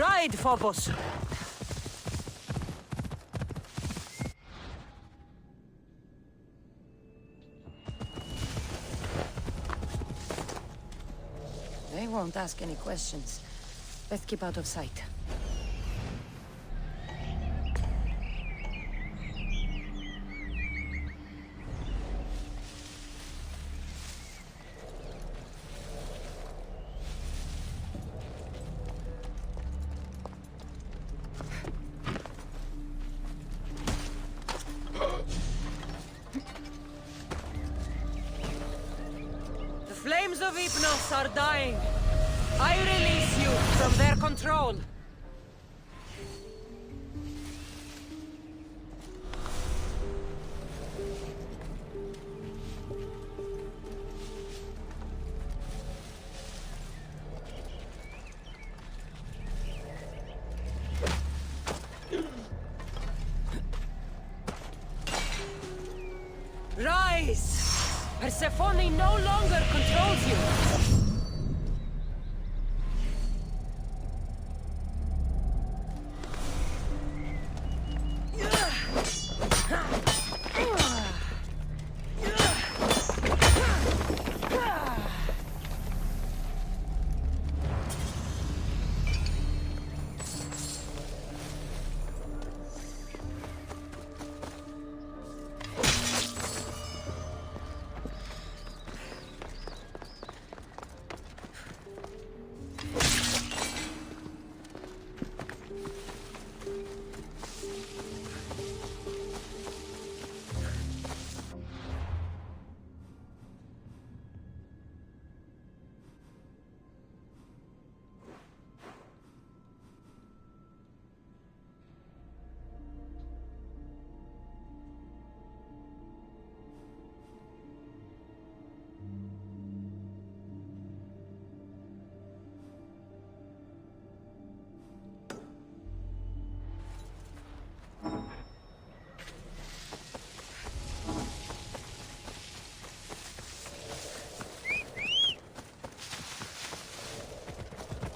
Ride, Phobos! They won't ask any questions. Best keep out of sight. The flames of Hypnos are dying. I release you from their control. Rise! Persephone no longer controls you!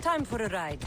Time for a ride.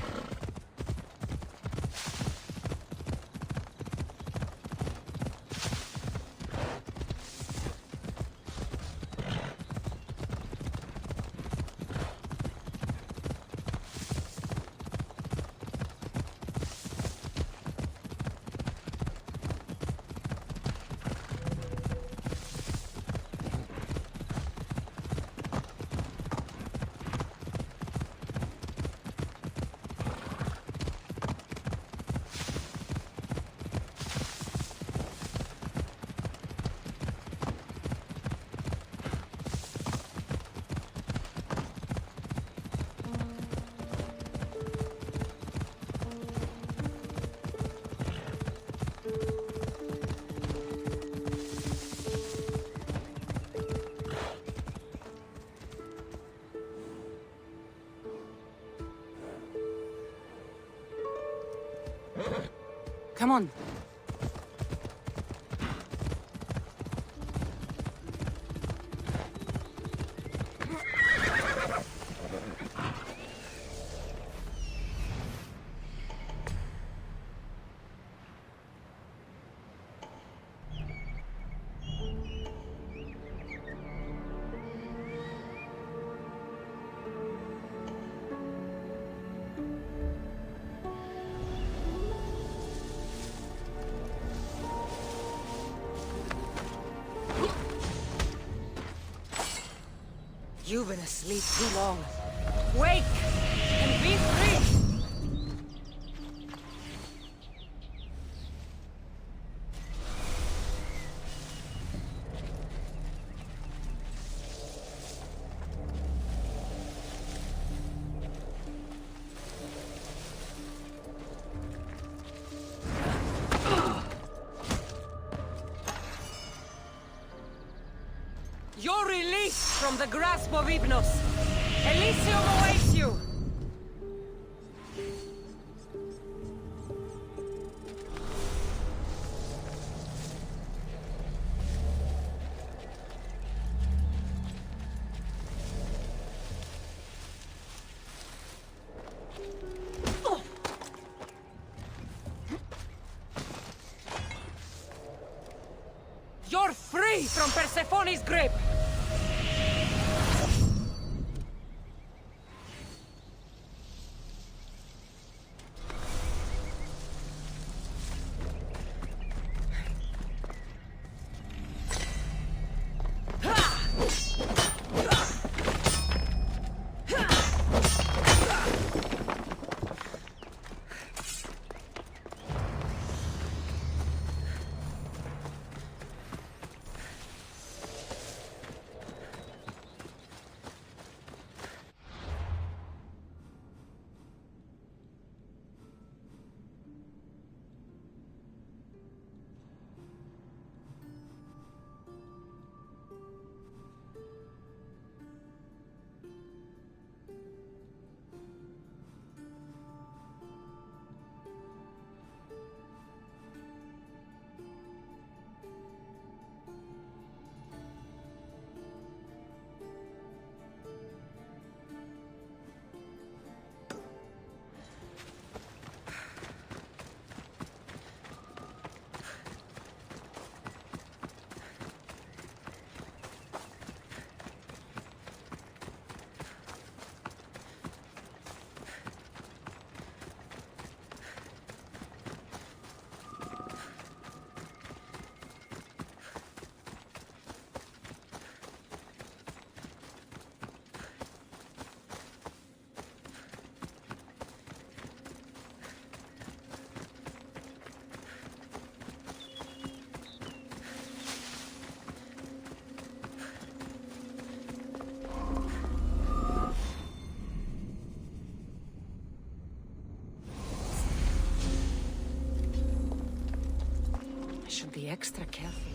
Come on. You've been asleep too long. Wake and be free! You're released from the grasp of Hypnos. Elysium awaits you! free from Persephone's grip! Should be extra careful.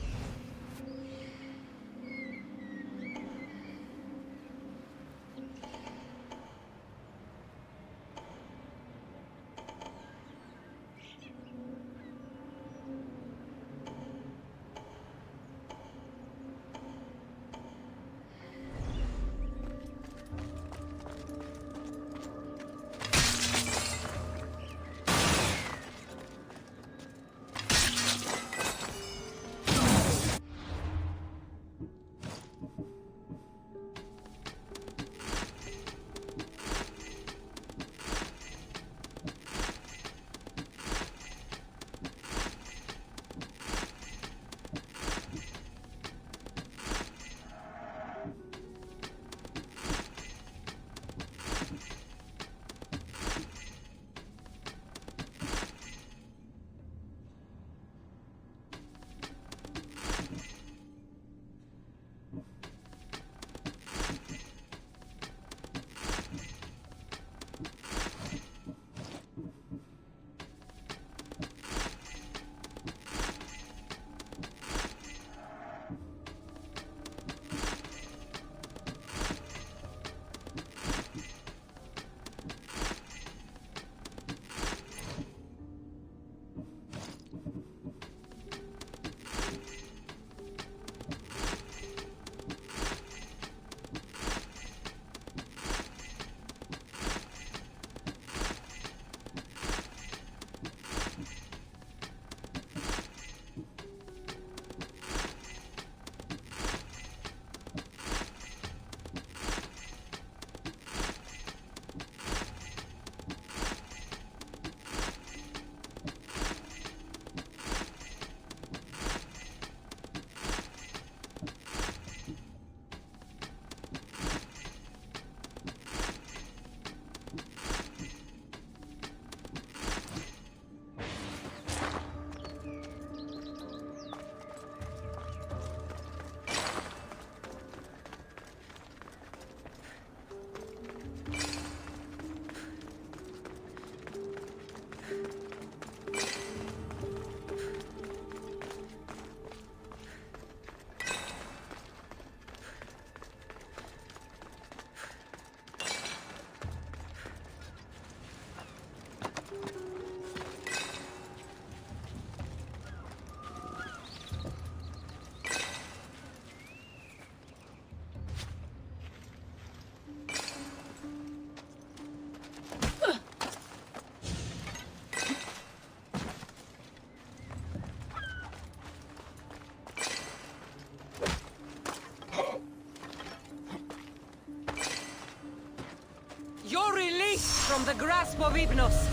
from the grasp of Hypnos.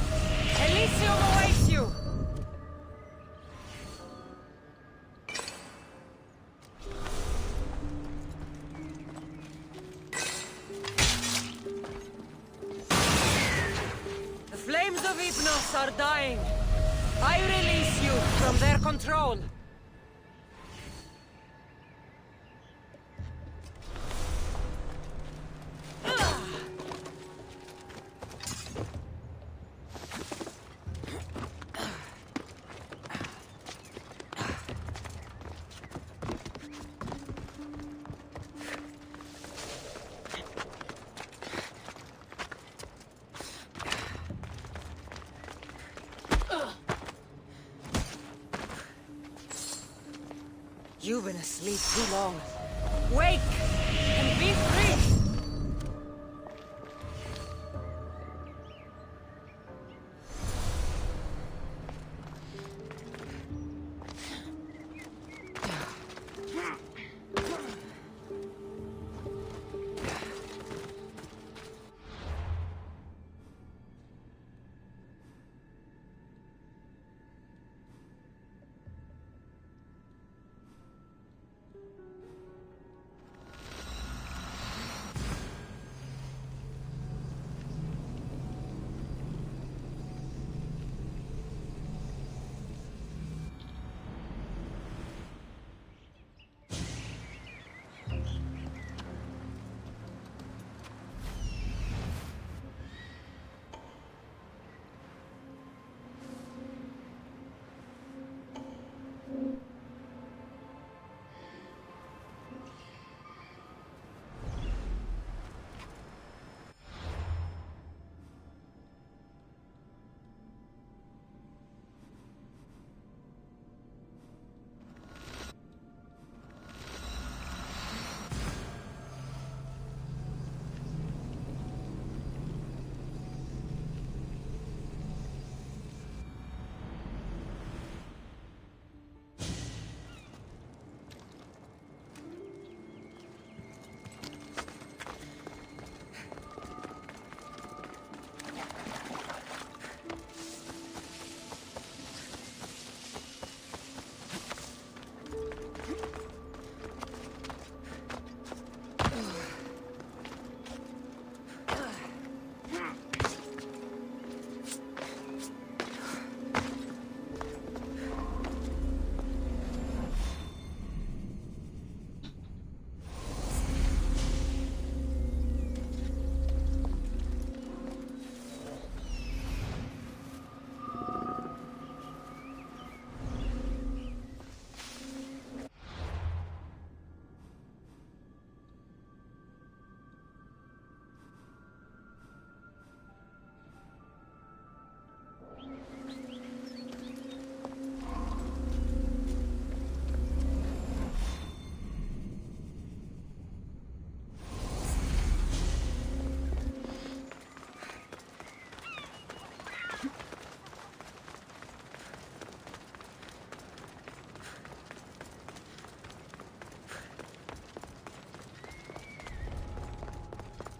Elysium awaits you! The flames of Hypnos are dying. I release you from their control. You've been asleep too long. Wake and be free!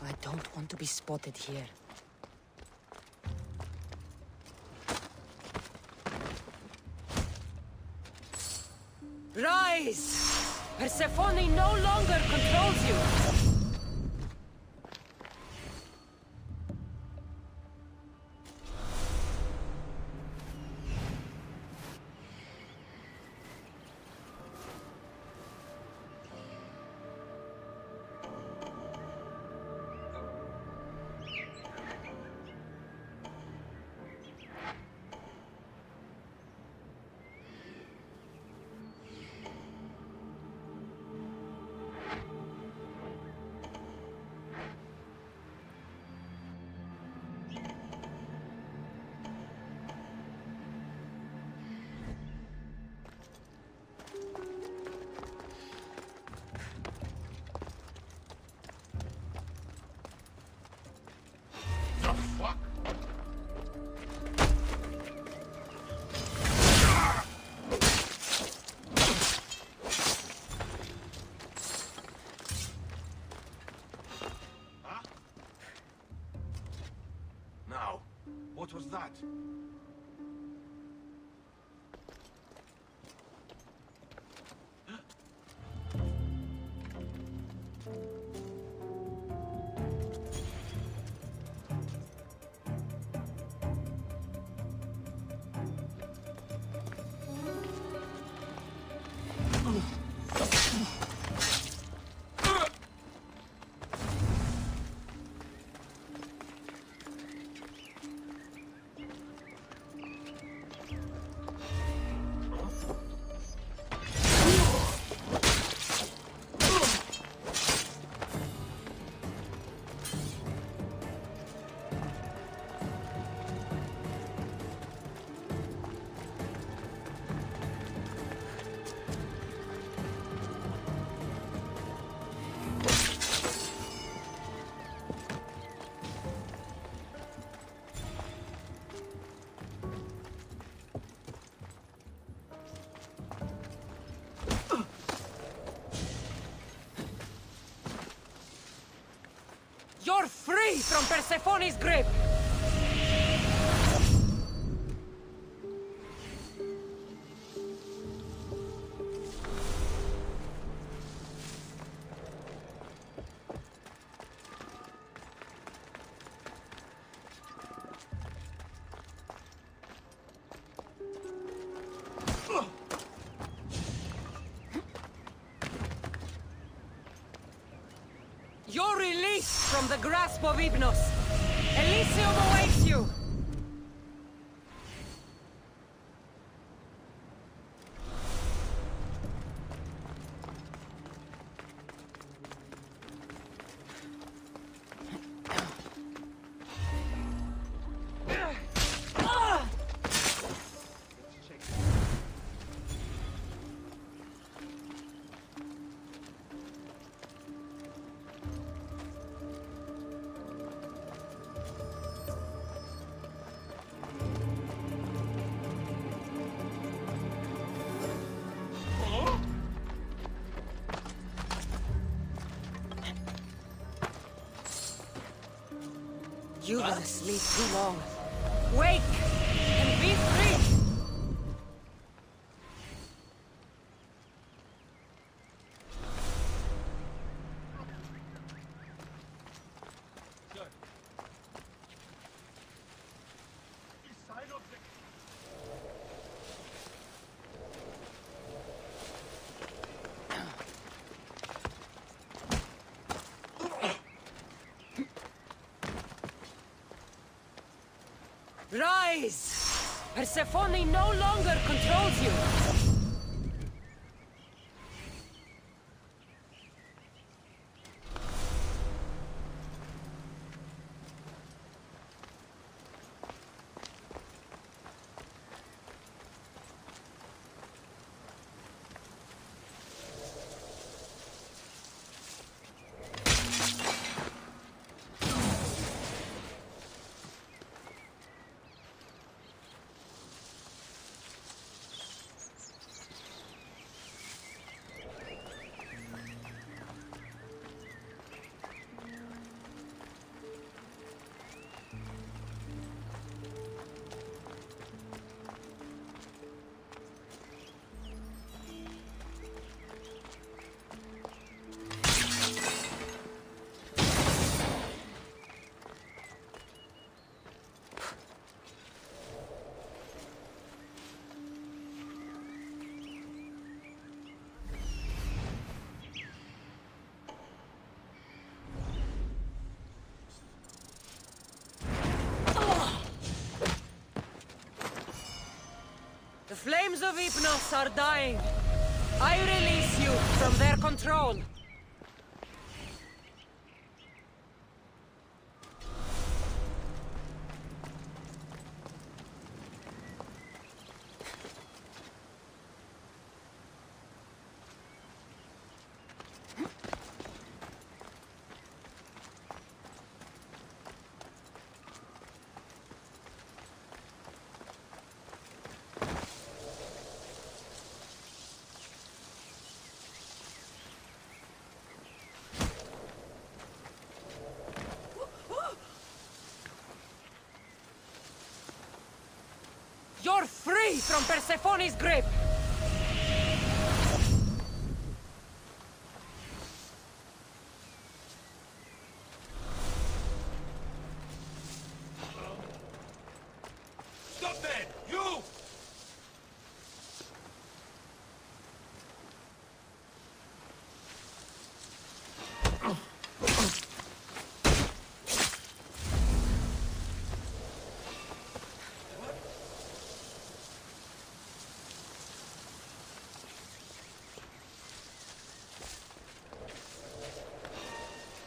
I don't want to be spotted here. Rise! Persephone no longer controls you! What was that? You're free from Persephone's grip! You're released from the grasp of Hypnos. Elysium awaits you! You've been asleep too long. Wake and be free! Rise! Persephone no longer controls you! The flames of Hypnos are dying. I release you from their control. You're free from Persephone's grip! Stop there! You!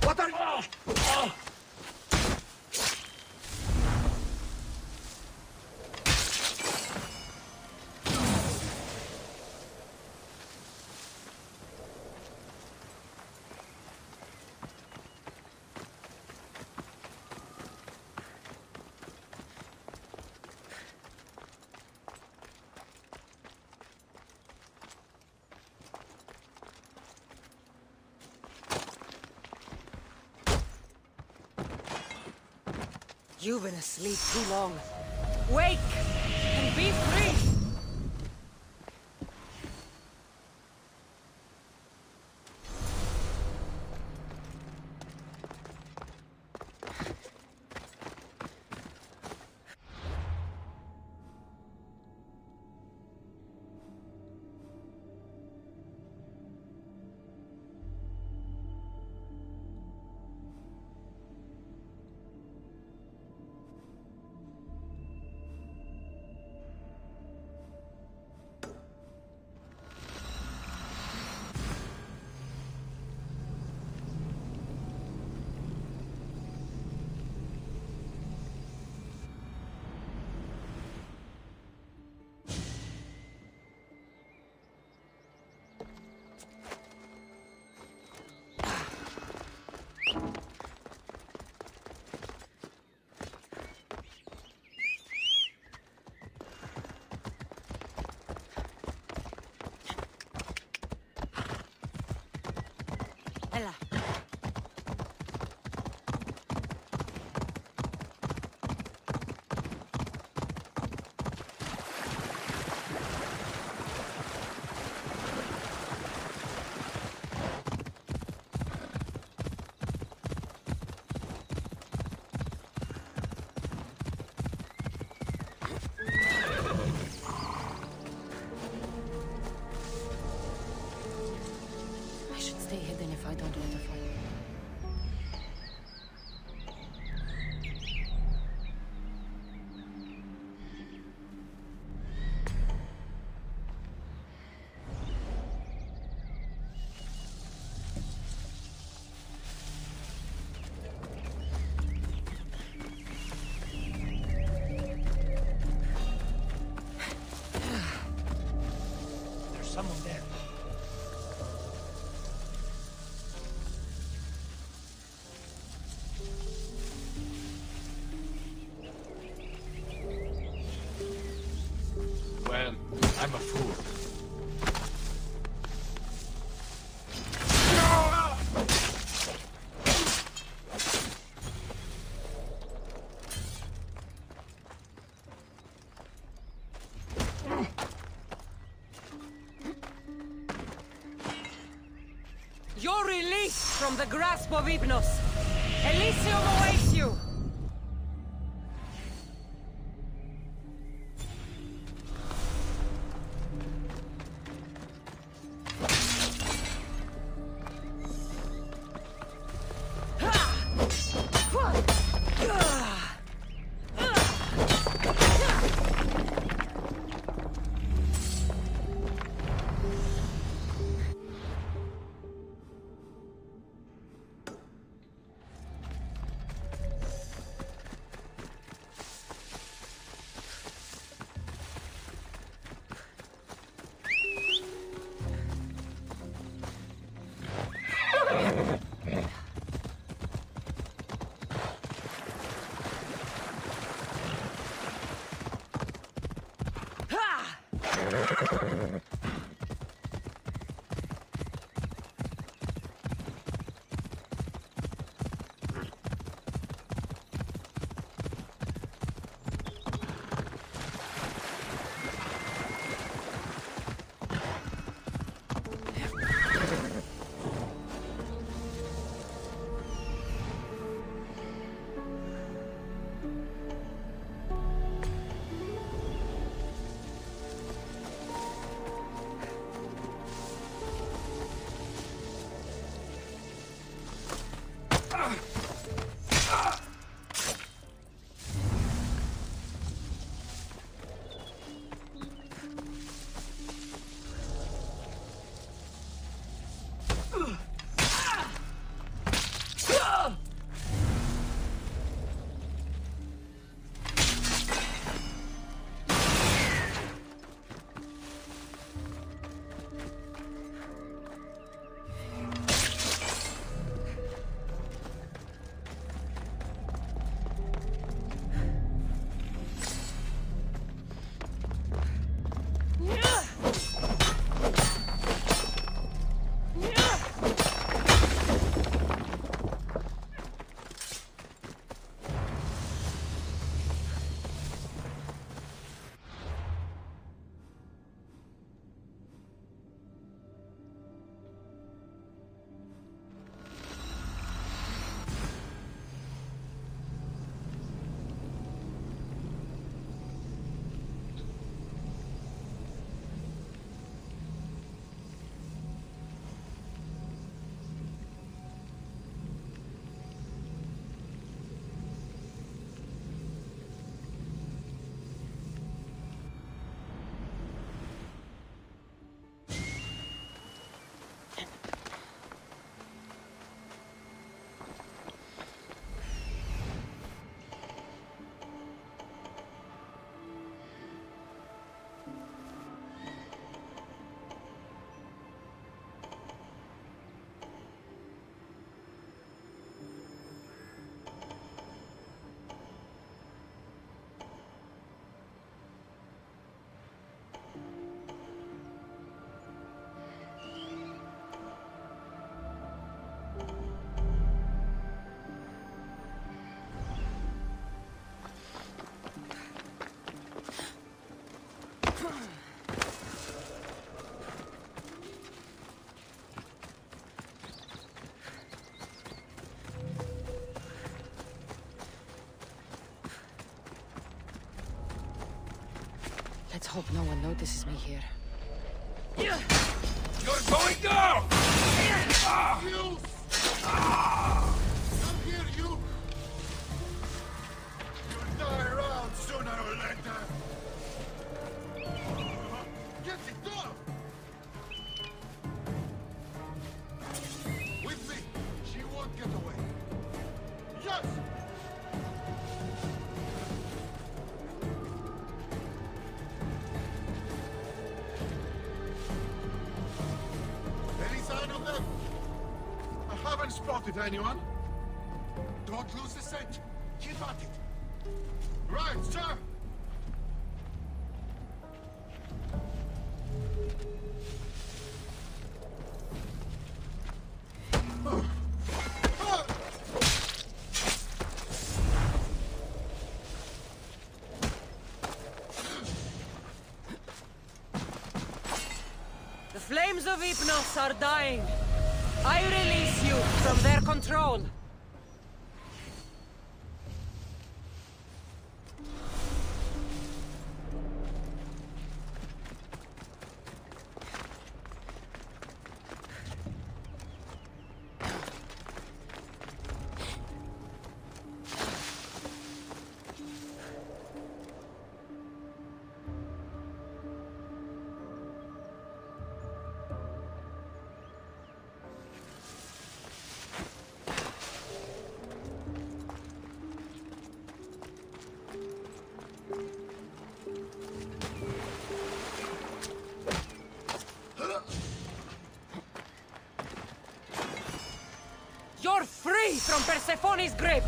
What are you? You've been asleep too long. Wake and be free! Ella. I should stay hidden if I don't want to fight. There's someone there. Well, I'm a fool. You're released from the grasp of Hypnos. Elysium awaits you! Let's hope no one notices me here. You're going down! You! Come here, you! You'll die around sooner or later! Get it down! With me! She won't get away! Yes! Any sign of them? I haven't spotted anyone. Don't lose the scent. Keep at it. Right, sir. The flames of Hypnos are dying. I release you from their control. You're free from Persephone's grip!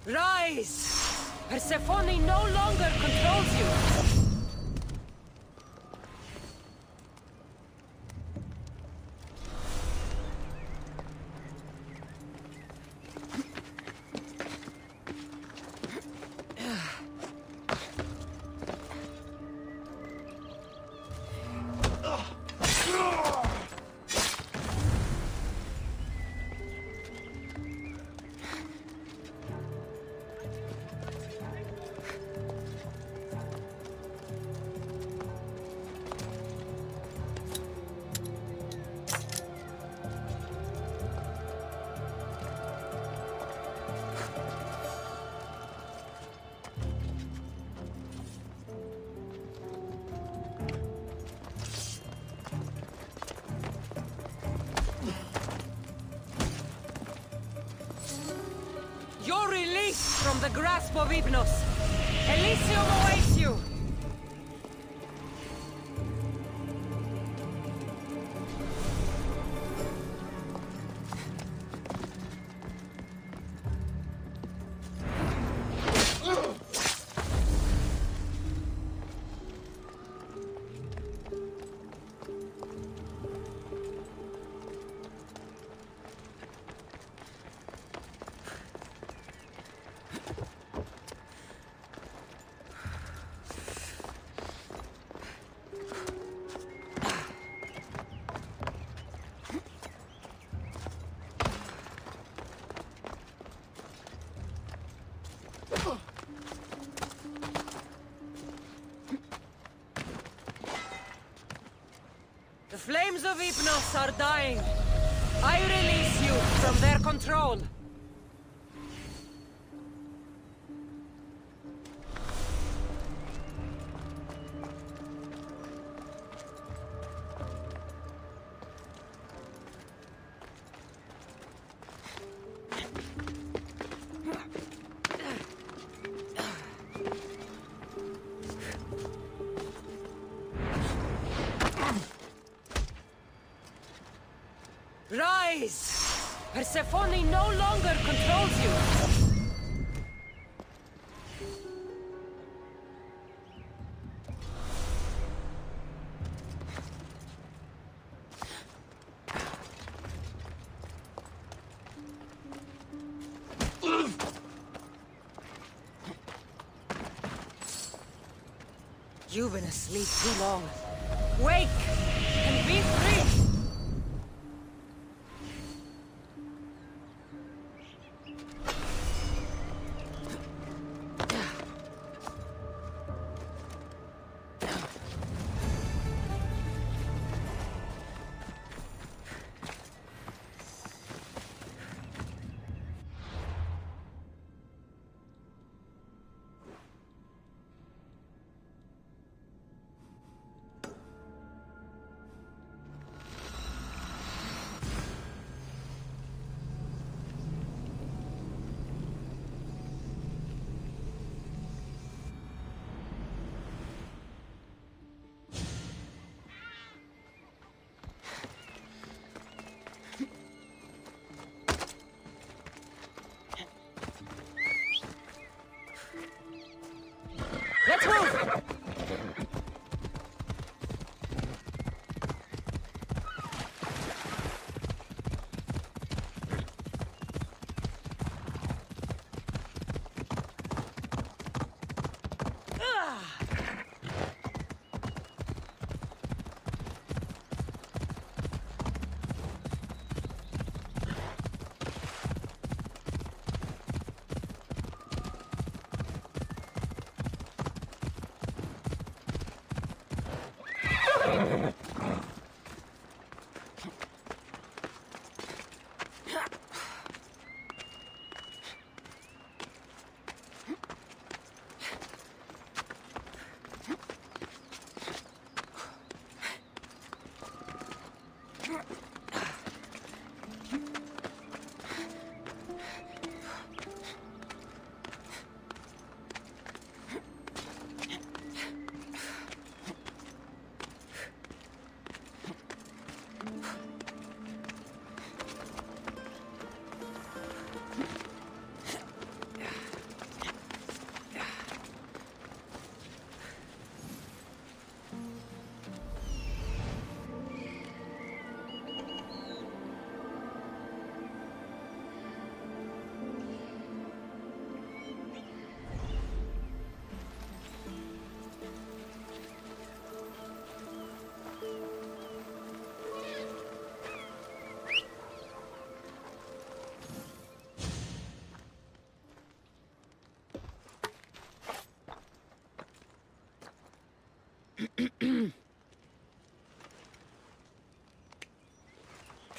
Rise! Persephone no longer controls you! You're released from the grasp of Hypnos. Elysium awaits you! The flames of Hypnos are dying. I release you from their control. Rise! Persephone no longer controls you! You've been asleep too long. Wake and be free! Let's move!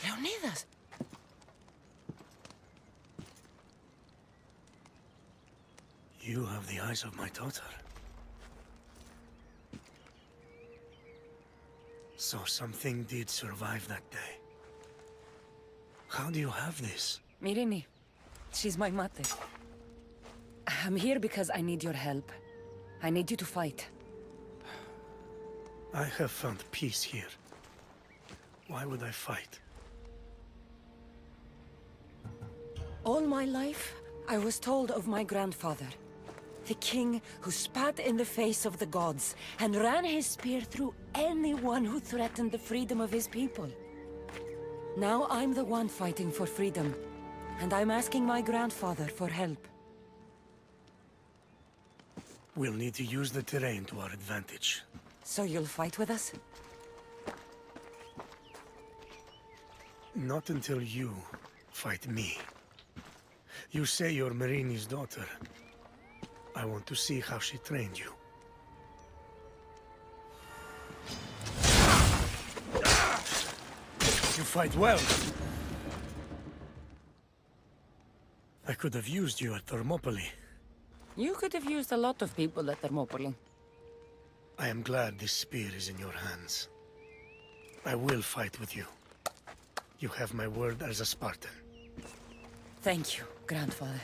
Leonidas! You have the eyes of my daughter. So something did survive that day. How do you have this? Mirini, she's my mother. I'm here because I need your help. I need you to fight. I have found peace here. Why would I fight? All my life, I was told of my grandfather. The king who spat in the face of the gods and ran his spear through anyone who threatened the freedom of his people. Now I'm the one fighting for freedom, and I'm asking my grandfather for help. We'll need to use the terrain to our advantage. So you'll fight with us? Not until you fight me. You say you're Marini's daughter. I want to see how she trained you. You fight well. I could have used you at Thermopylae. You could have used a lot of people at Thermopylae. I am glad this spear is in your hands. I will fight with you. You have my word as a Spartan. Thank you, grandfather.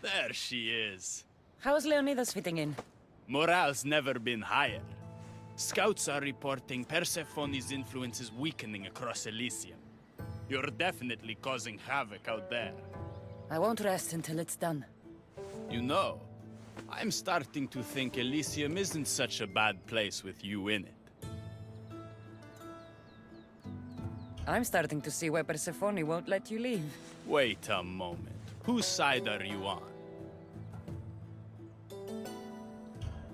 There she is. How's Leonidas fitting in? Morale's never been higher. Scouts are reporting Persephone's influence is weakening across Elysium. You're definitely causing havoc out there. I won't rest until it's done. You know, I'm starting to think Elysium isn't such a bad place with you in it. I'm starting to see why Persephone won't let you leave. Wait a moment. Whose side are you on?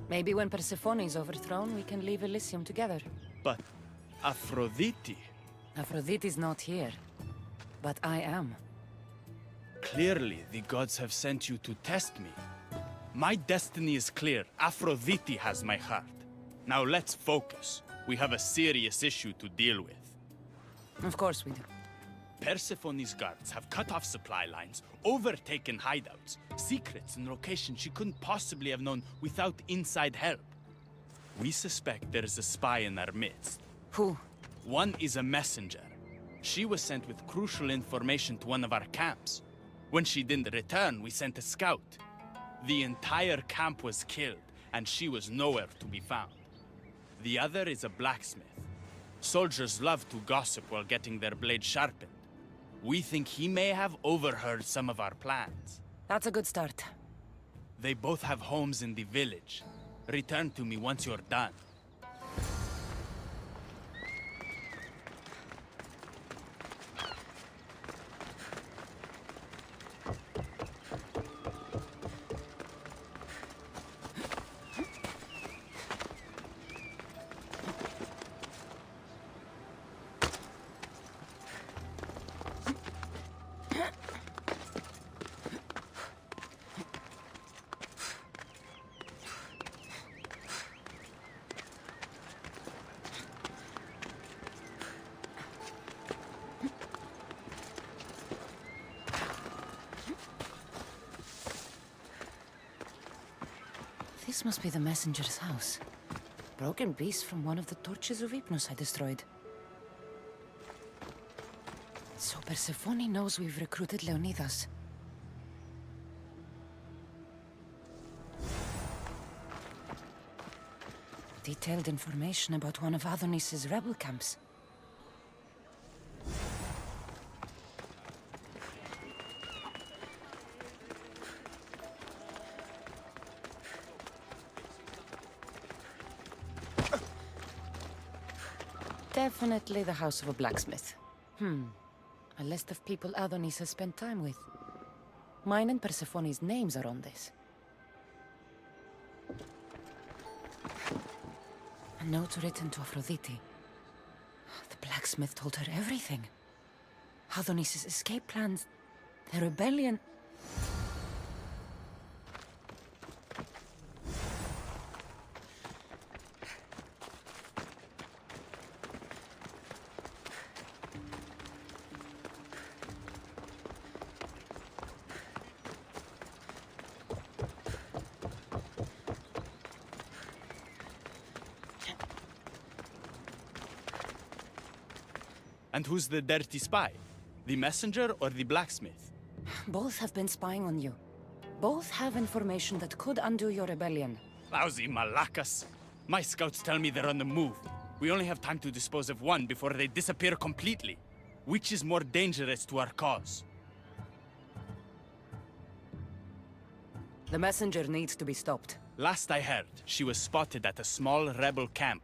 Maybe when Persephone is overthrown, we can leave Elysium together. But Aphrodite. Aphrodite's not here, but I am. Clearly, the gods have sent you to test me. My destiny is clear. Aphrodite has my heart. Now let's focus. We have a serious issue to deal with. Of course we do. Persephone's guards have cut off supply lines, overtaken hideouts, secrets and locations she couldn't possibly have known without inside help. We suspect there is a spy in our midst. Who? One is a messenger. She was sent with crucial information to one of our camps. When she didn't return, we sent a scout. The entire camp was killed, and she was nowhere to be found. The other is a blacksmith. Soldiers love to gossip while getting their blades sharpened. We think he may have overheard some of our plans. That's a good start. They both have homes in the village. Return to me once you're done. This must be the messenger's house. Broken piece from one of the torches of Hypnos I destroyed. So Persephone knows we've recruited Leonidas. Detailed information about one of Adonis's rebel camps. Definitely the house of a blacksmith. A list of people Adonis has spent time with. Mine and Persephone's names are on this. A note written to Aphrodite. The blacksmith told her everything. Adonis's escape plans, the rebellion. And who's the dirty spy? The messenger or the blacksmith? Both have been spying on you. Both have information that could undo your rebellion. Lousy malacas. My scouts tell me they're on the move. We only have time to dispose of one before they disappear completely. Which is more dangerous to our cause? The messenger needs to be stopped. Last I heard, she was spotted at a small rebel camp.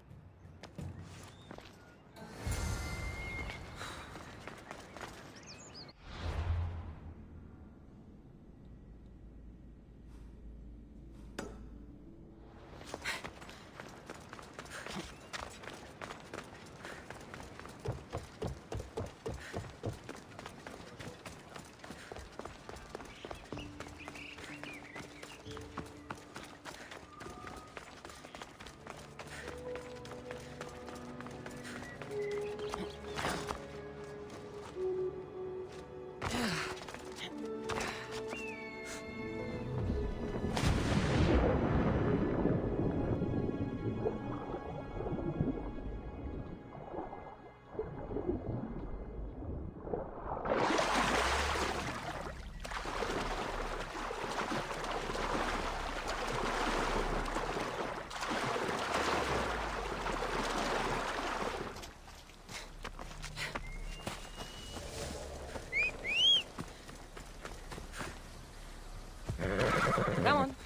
Come on.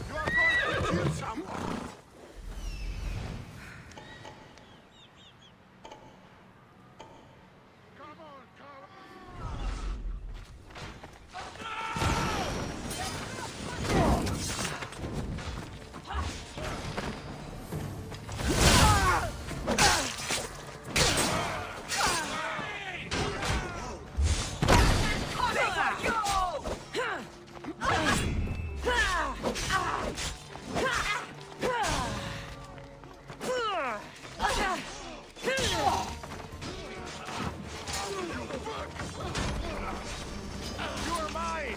You are going to kill someone! Come on, come! You're mine!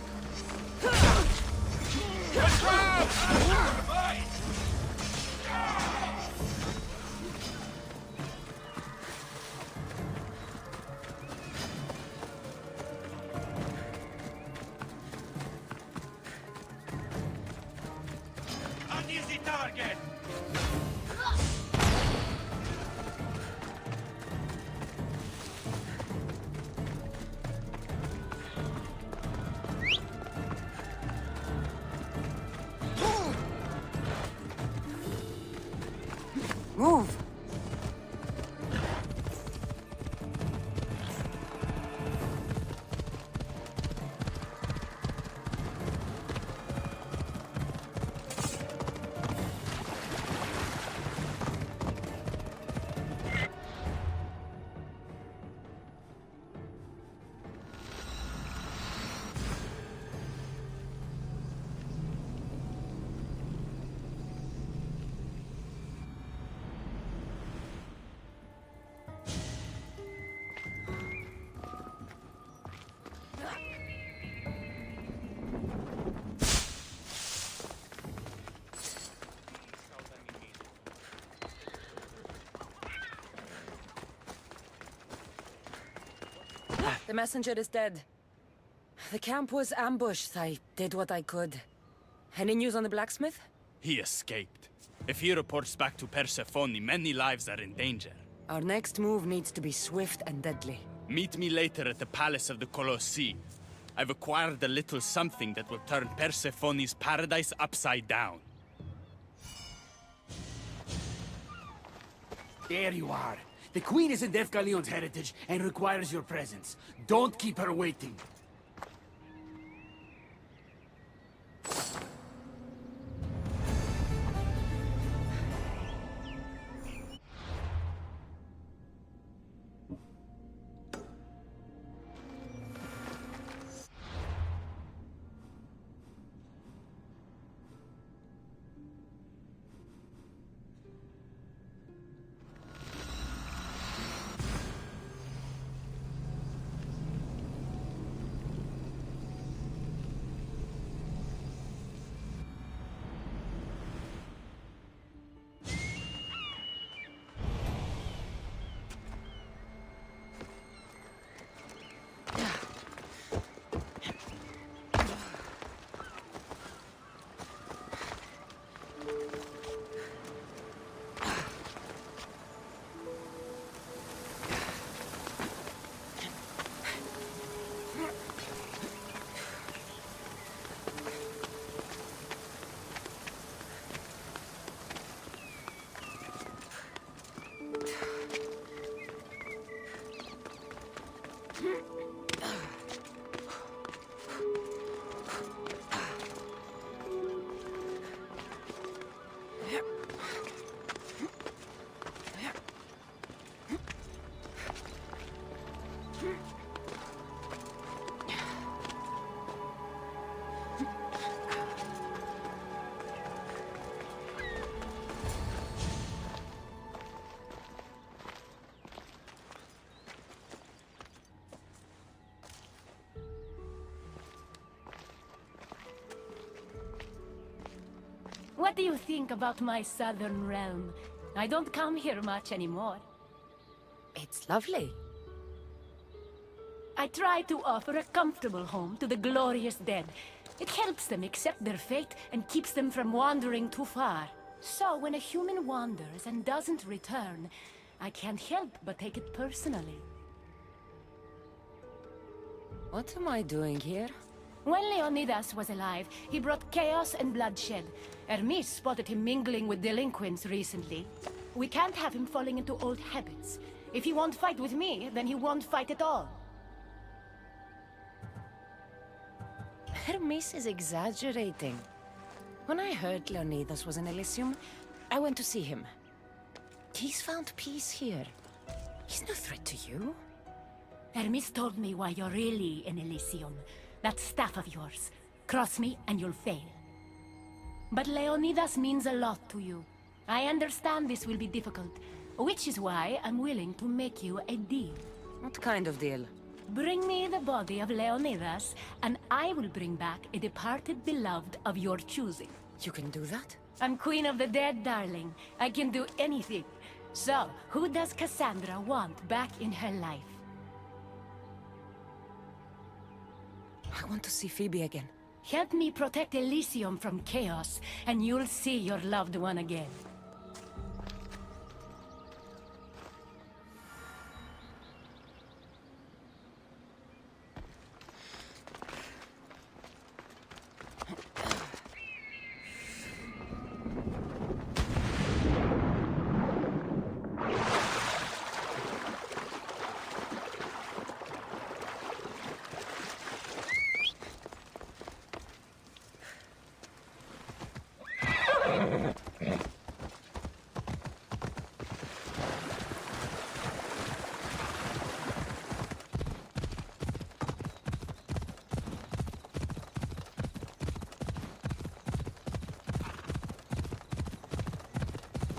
An easy target! Move! The messenger is dead. The camp was ambushed. I did what I could. Any news on the blacksmith? He escaped. If he reports back to Persephone, many lives are in danger. Our next move needs to be swift and deadly. Meet me later at the palace of the Colossi. I've acquired a little something that will turn Persephone's paradise upside down. There you are. The Queen is in Defgalion's heritage and requires your presence. Don't keep her waiting. What do you think about my southern realm? I don't come here much anymore. It's lovely. I try to offer a comfortable home to the glorious dead. It helps them accept their fate and keeps them from wandering too far. So when a human wanders and doesn't return, I can't help but take it personally. What am I doing here? When Leonidas was alive, he brought chaos and bloodshed. Hermes spotted him mingling with delinquents recently. We can't have him falling into old habits. If he won't fight with me, then he won't fight at all. Hermes is exaggerating. When I heard Leonidas was in Elysium, I went to see him. He's found peace here. He's no threat to you. Hermes told me why you're really in Elysium. That staff of yours. Cross me and you'll fail. But Leonidas means a lot to you. I understand this will be difficult, which is why I'm willing to make you a deal. What kind of deal? Bring me the body of Leonidas, and I will bring back a departed beloved of your choosing. You can do that? I'm queen of the dead, darling. I can do anything. So, who does Cassandra want back in her life? I want to see Phoebe again. Help me protect Elysium from chaos, and you'll see your loved one again.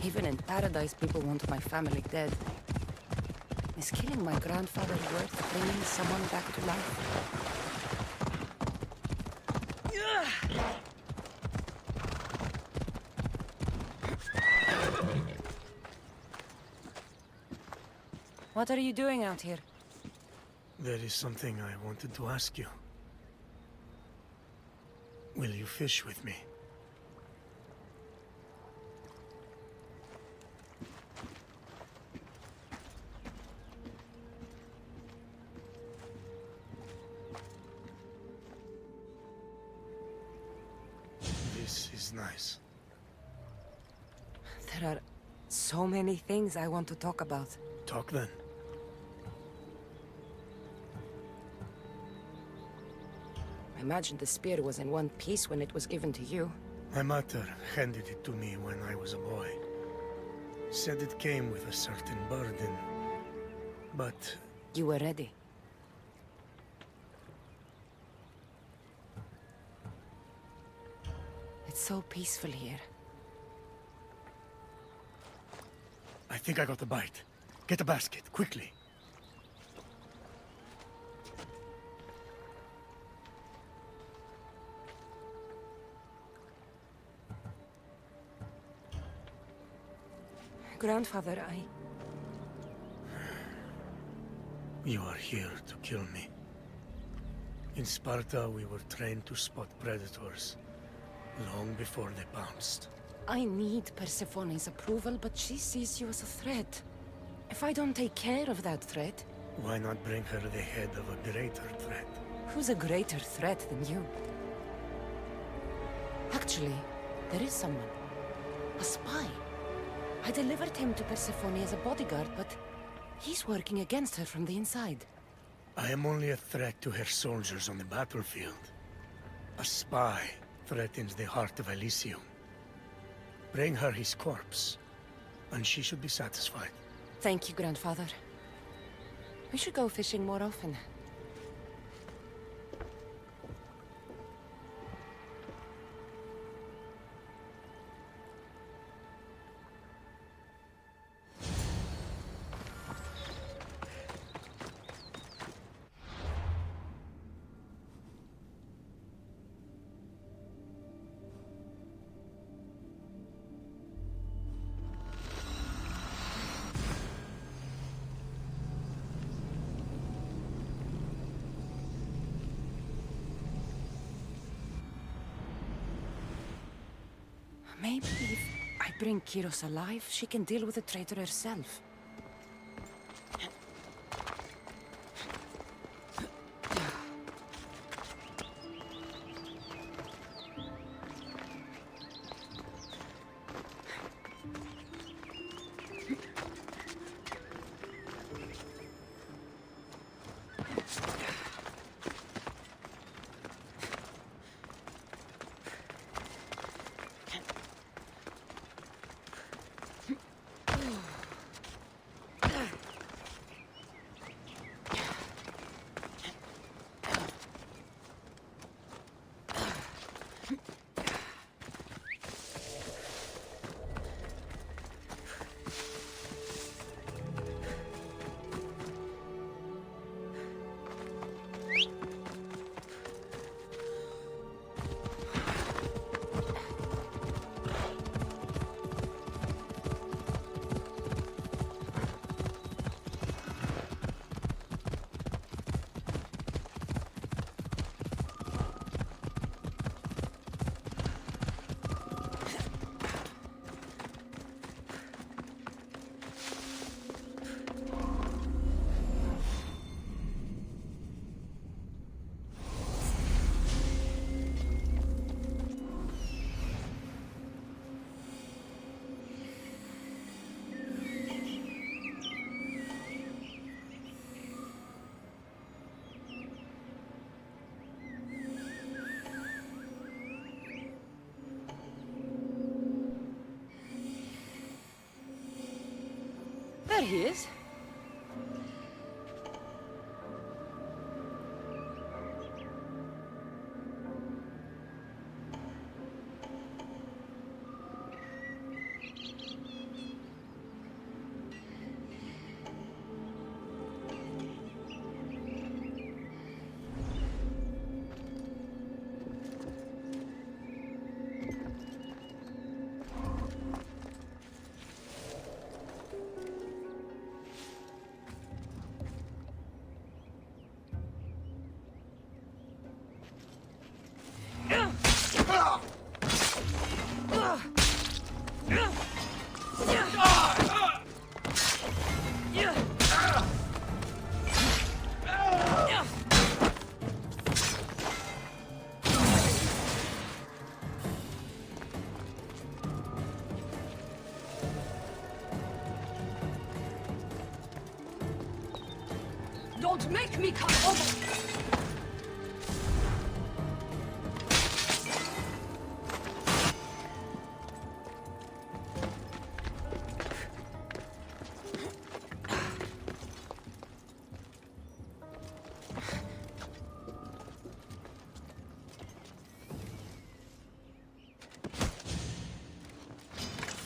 Even in paradise, people want my family dead. Is killing my grandfather worth bringing someone back to life? What are you doing out here? There is something I wanted to ask you. Will you fish with me? This is nice. There are so many things I want to talk about. Talk then. I imagine the spear was in one piece when it was given to you. My mother handed it to me when I was a boy. Said it came with a certain burden. But You were ready. It's so peaceful here. I think I got a bite. Get a basket, quickly. Grandfather, You are here to kill me. In Sparta, we were trained to spot predators, long before they pounced. I need Persephone's approval, but she sees you as a threat. If I don't take care of that threat, Why not bring her the head of a greater threat? who's a greater threat than you? Actually, there is someone. A spy. I delivered him to Persephone as a bodyguard, but he's working against her from the inside. I am only a threat to her soldiers on the battlefield. A spy threatens the heart of Elysium. Bring her his corpse, and she should be satisfied. Thank you, Grandfather. We should go fishing more often. Maybe if I bring Kiros alive, she can deal with the traitor herself. There he is. Don't make me come over!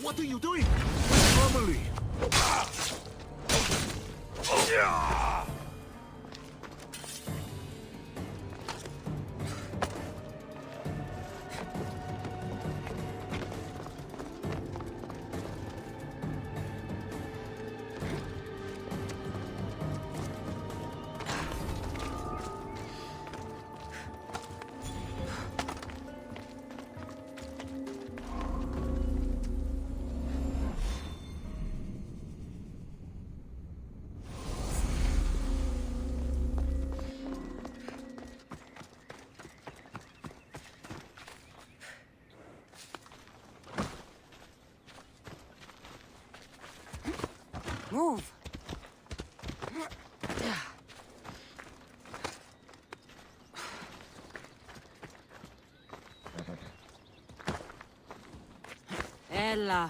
What are you doing? Family! Move. Ella.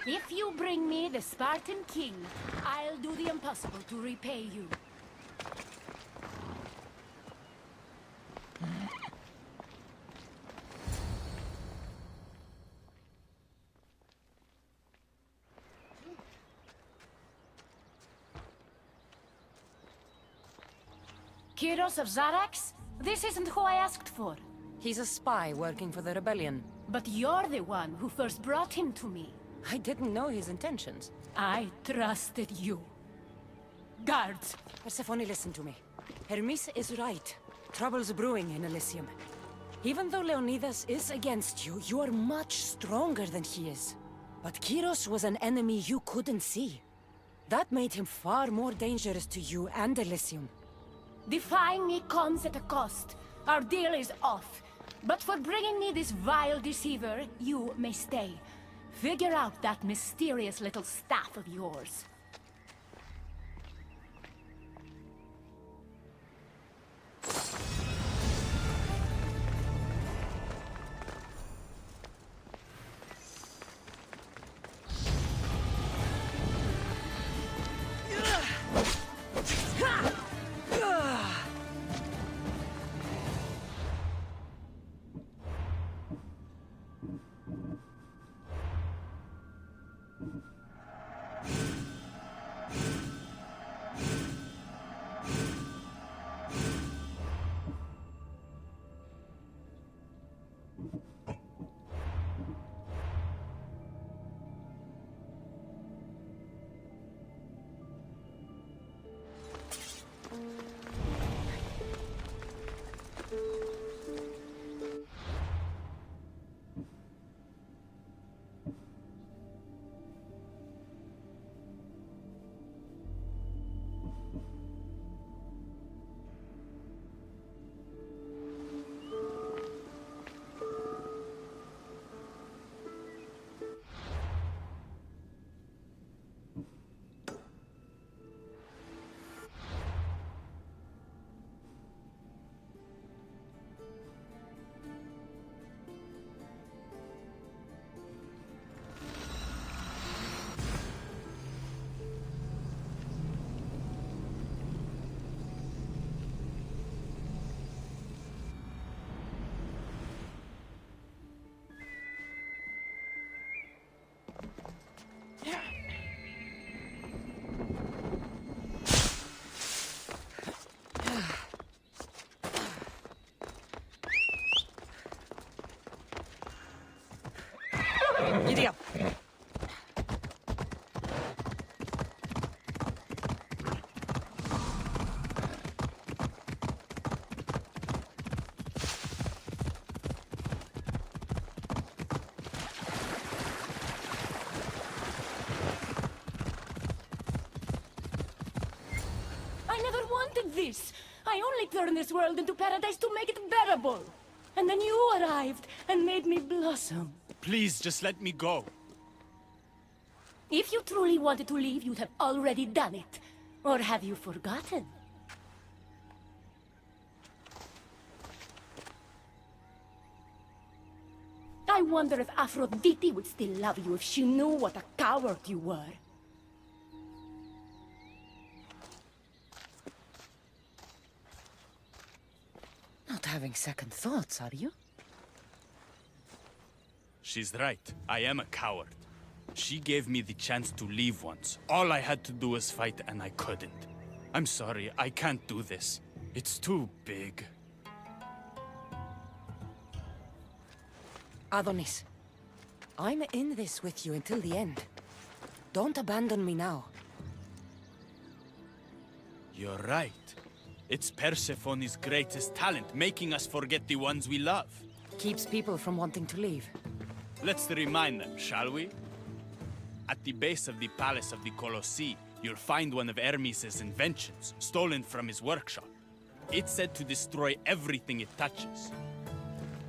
If you bring me the Spartan king, I'll do the impossible to repay you. Kyros of Zarax? This isn't who I asked for. He's a spy working for the rebellion. But you're the one who first brought him to me. I didn't know his intentions. I trusted you. Guards! Persephone, listen to me. Hermes is right. Trouble's brewing in Elysium. Even though Leonidas is against you, you are much stronger than he is. But Kyros was an enemy you couldn't see. That made him far more dangerous to you and Elysium. Defying me comes at a cost. Our deal is off. But for bringing me this vile deceiver, you may stay. Figure out that mysterious little staff of yours. Giddy up! I never wanted this. I only turned this world into paradise to make it bearable. And then you arrived and made me blossom. Please, just let me go. If you truly wanted to leave, you'd have already done it. Or have you forgotten? I wonder if Aphrodite would still love you if she knew what a coward you were. Not having second thoughts, are you? She's right. I am a coward. She gave me the chance to leave once. All I had to do was fight, and I couldn't. I'm sorry, I can't do this. It's too big. Adonis, I'm in this with you until the end. Don't abandon me now. You're right. It's Persephone's greatest talent, making us forget the ones we love. Keeps people from wanting to leave. Let's remind them, shall we? At the base of the Palace of the Colossi, you'll find one of Hermes' inventions, stolen from his workshop. It's said to destroy everything it touches.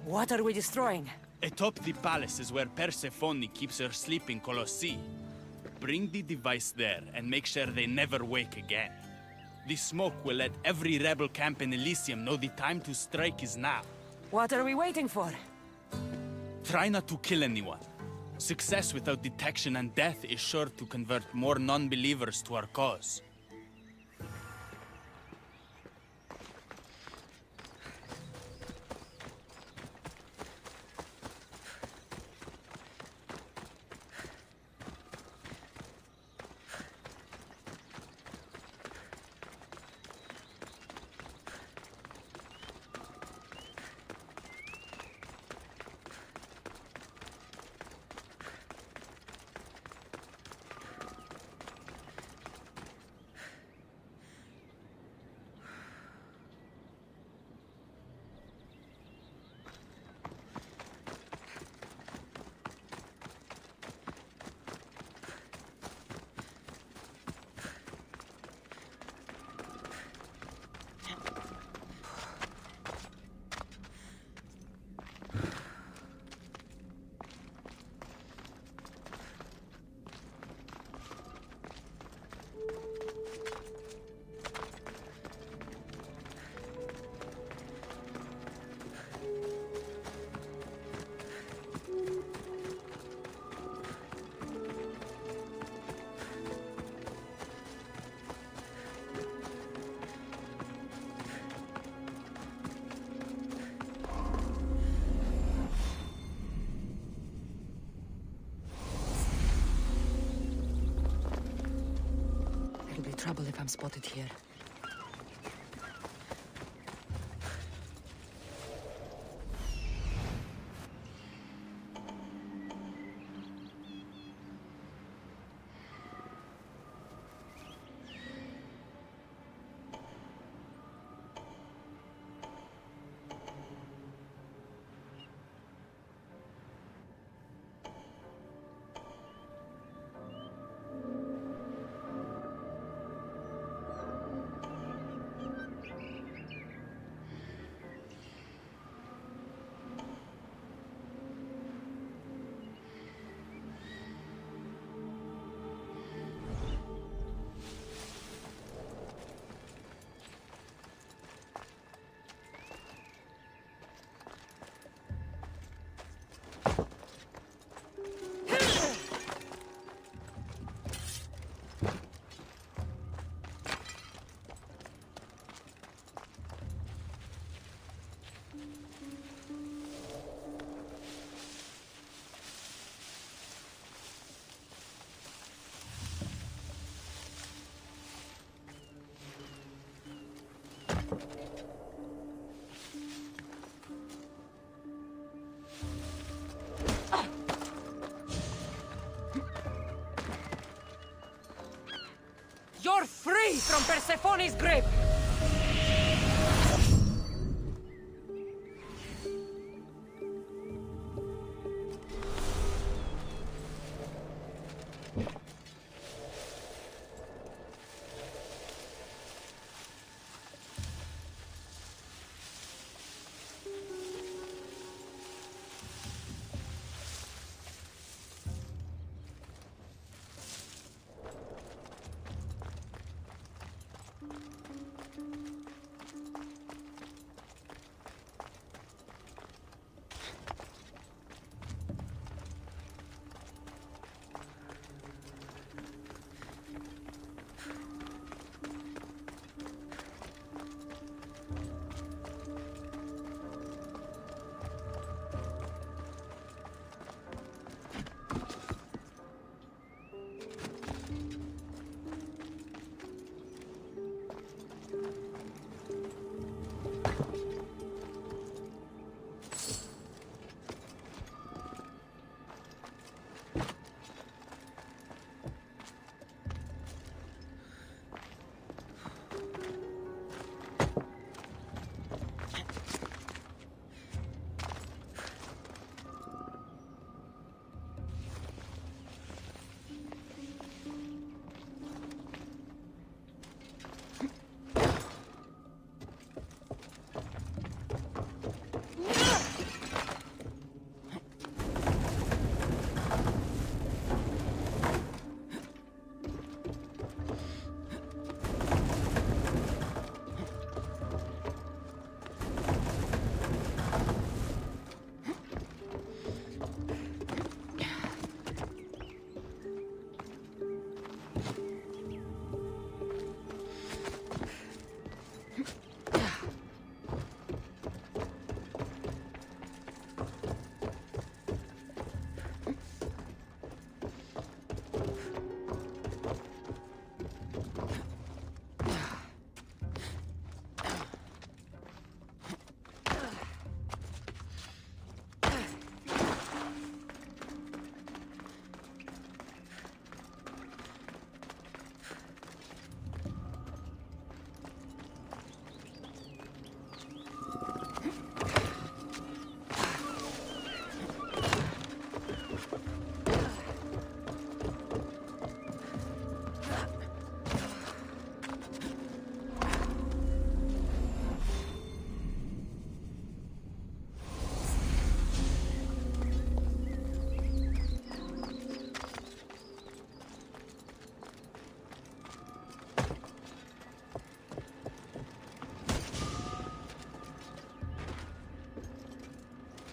What are we destroying? Atop the palace is where Persephone keeps her sleeping Colossi. Bring the device there and make sure they never wake again. The smoke will let every rebel camp in Elysium know the time to strike is now. What are we waiting for? Try not to kill anyone. Success without detection and death is sure to convert more non-believers to our cause. trouble if I'm spotted here. You're free from Persephone's grip!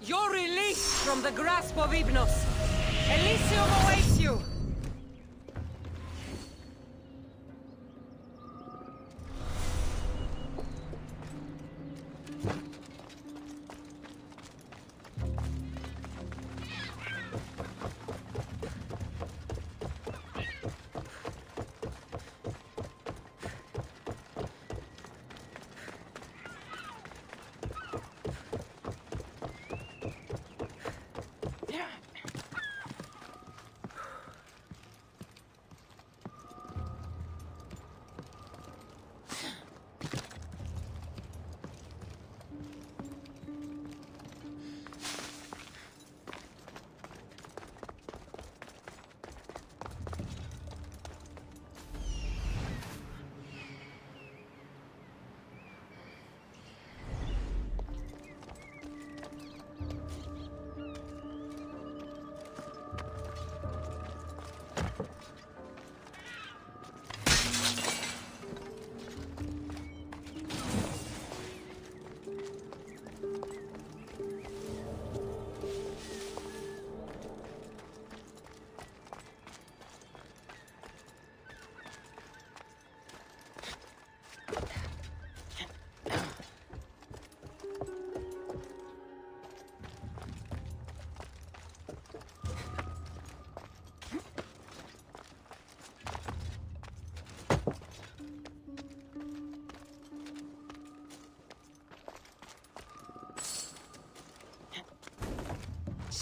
You're released from the grasp of Hypnos. Elysium awaits you!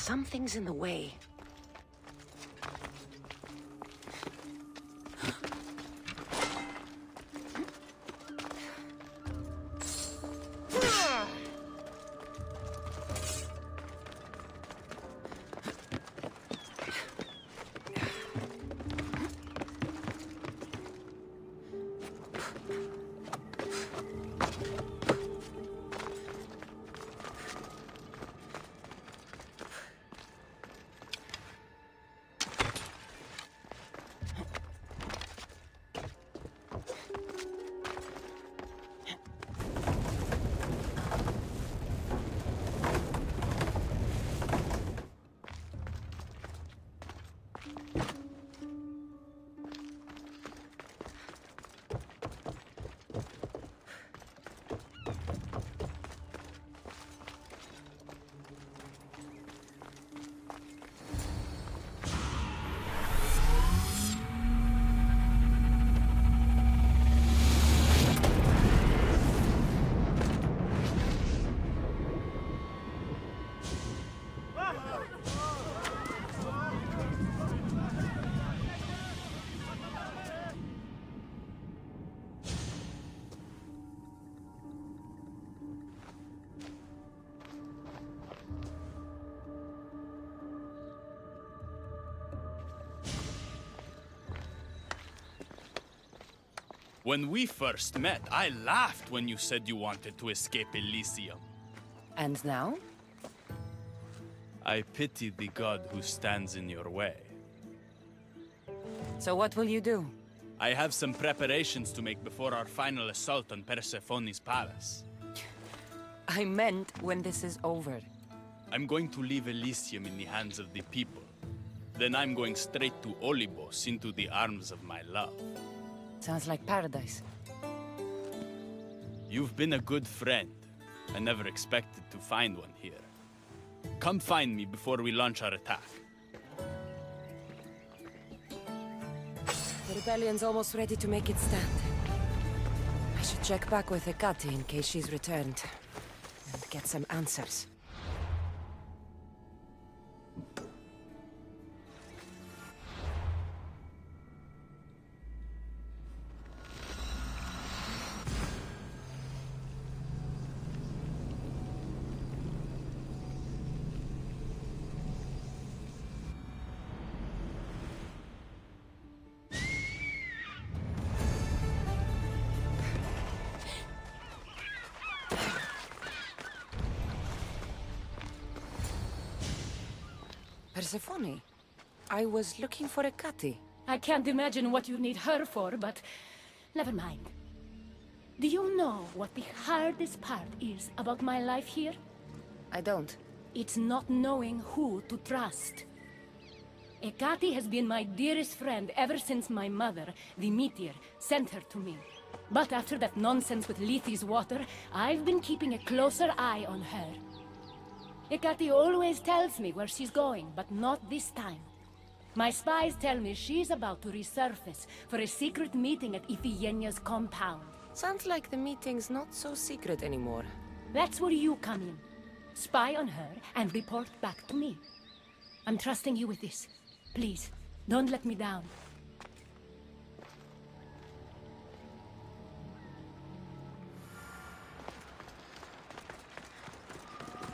Something's in the way. When we first met, I laughed when you said you wanted to escape Elysium. And now? I pity the god who stands in your way. So what will you do? I have some preparations to make before our final assault on Persephone's palace. I meant when this is over. I'm going to leave Elysium in the hands of the people. Then I'm going straight to Olibos, into the arms of my love. Sounds like paradise. You've been a good friend. I never expected to find one here. Come find me before we launch our attack. The rebellion's almost ready to make its stand. I should check back with Hecate in case she's returned. And get some answers. Persephone, I was looking for Hecate. I can't imagine what you need her for, but never mind. Do you know what the hardest part is about my life here? I don't. It's not knowing who to trust. Hecate has been my dearest friend ever since my mother, the meteor, sent her to me. But after that nonsense with Lethe's water, I've been keeping a closer eye on her. Hecate always tells me where she's going, but not this time. My spies tell me she's about to resurface for a secret meeting at Iphigenia's compound. Sounds like the meeting's not so secret anymore. That's where you come in. Spy on her and report back to me. I'm trusting you with this. Please, don't let me down.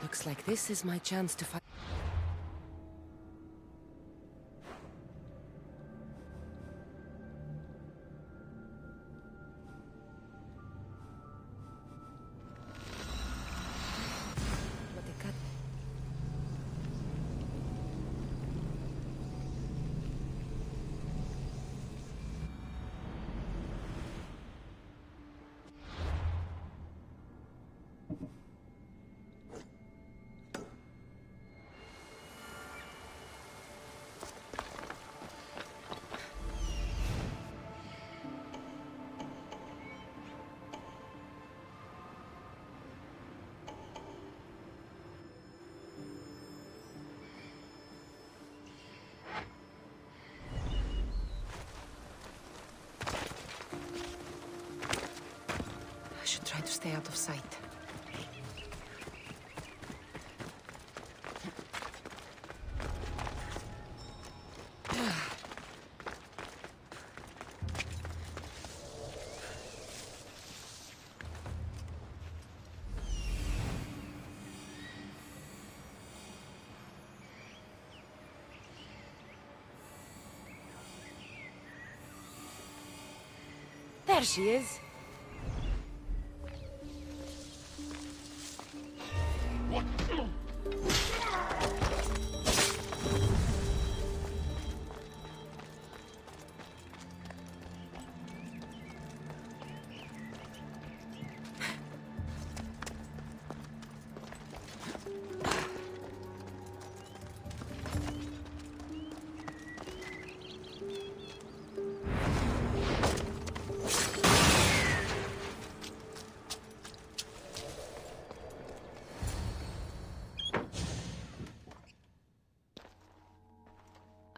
Looks like this is my chance to fight. I should try to stay out of sight. There she is.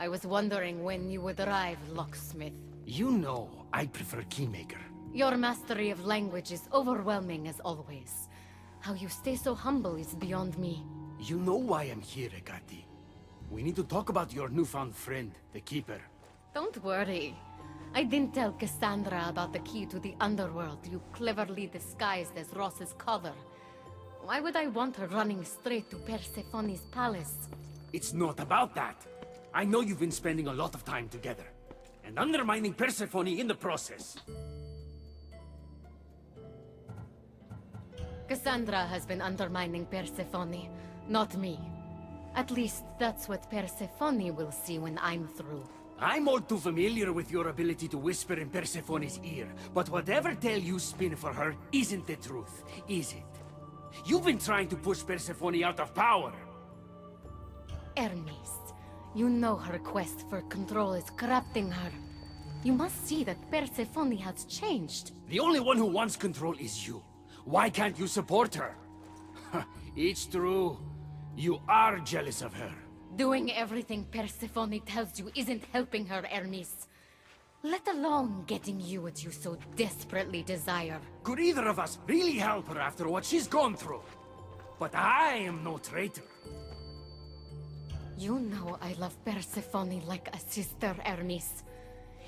I was wondering when you would arrive, locksmith. You know I prefer Keymaker. Your mastery of language is overwhelming as always. How you stay so humble is beyond me. You know why I'm here, Ekati. We need to talk about your newfound friend, the Keeper. Don't worry. I didn't tell Cassandra about the key to the underworld you cleverly disguised as Ross's collar. Why would I want her running straight to Persephone's palace? It's not about that. I know you've been spending a lot of time together, and undermining Persephone in the process. Cassandra has been undermining Persephone, not me. At least that's what Persephone will see when I'm through. I'm all too familiar with your ability to whisper in Persephone's ear, but whatever tale you spin for her isn't the truth, is it? You've been trying to push Persephone out of power. Hermes, you know her quest for control is corrupting her. You must see that Persephone has changed. The only one who wants control is you. Why can't you support her? It's true. You are jealous of her. Doing everything Persephone tells you isn't helping her, Hermes. Let alone getting you what you so desperately desire. Could either of us really help her after what she's gone through? But I am no traitor. You know I love Persephone like a sister, Hermes.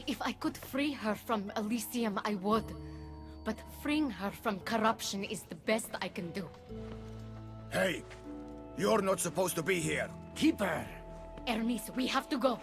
If I could free her from Elysium, I would. But freeing her from corruption is the best I can do. Hey, you're not supposed to be here. Keeper! Hermes, we have to go.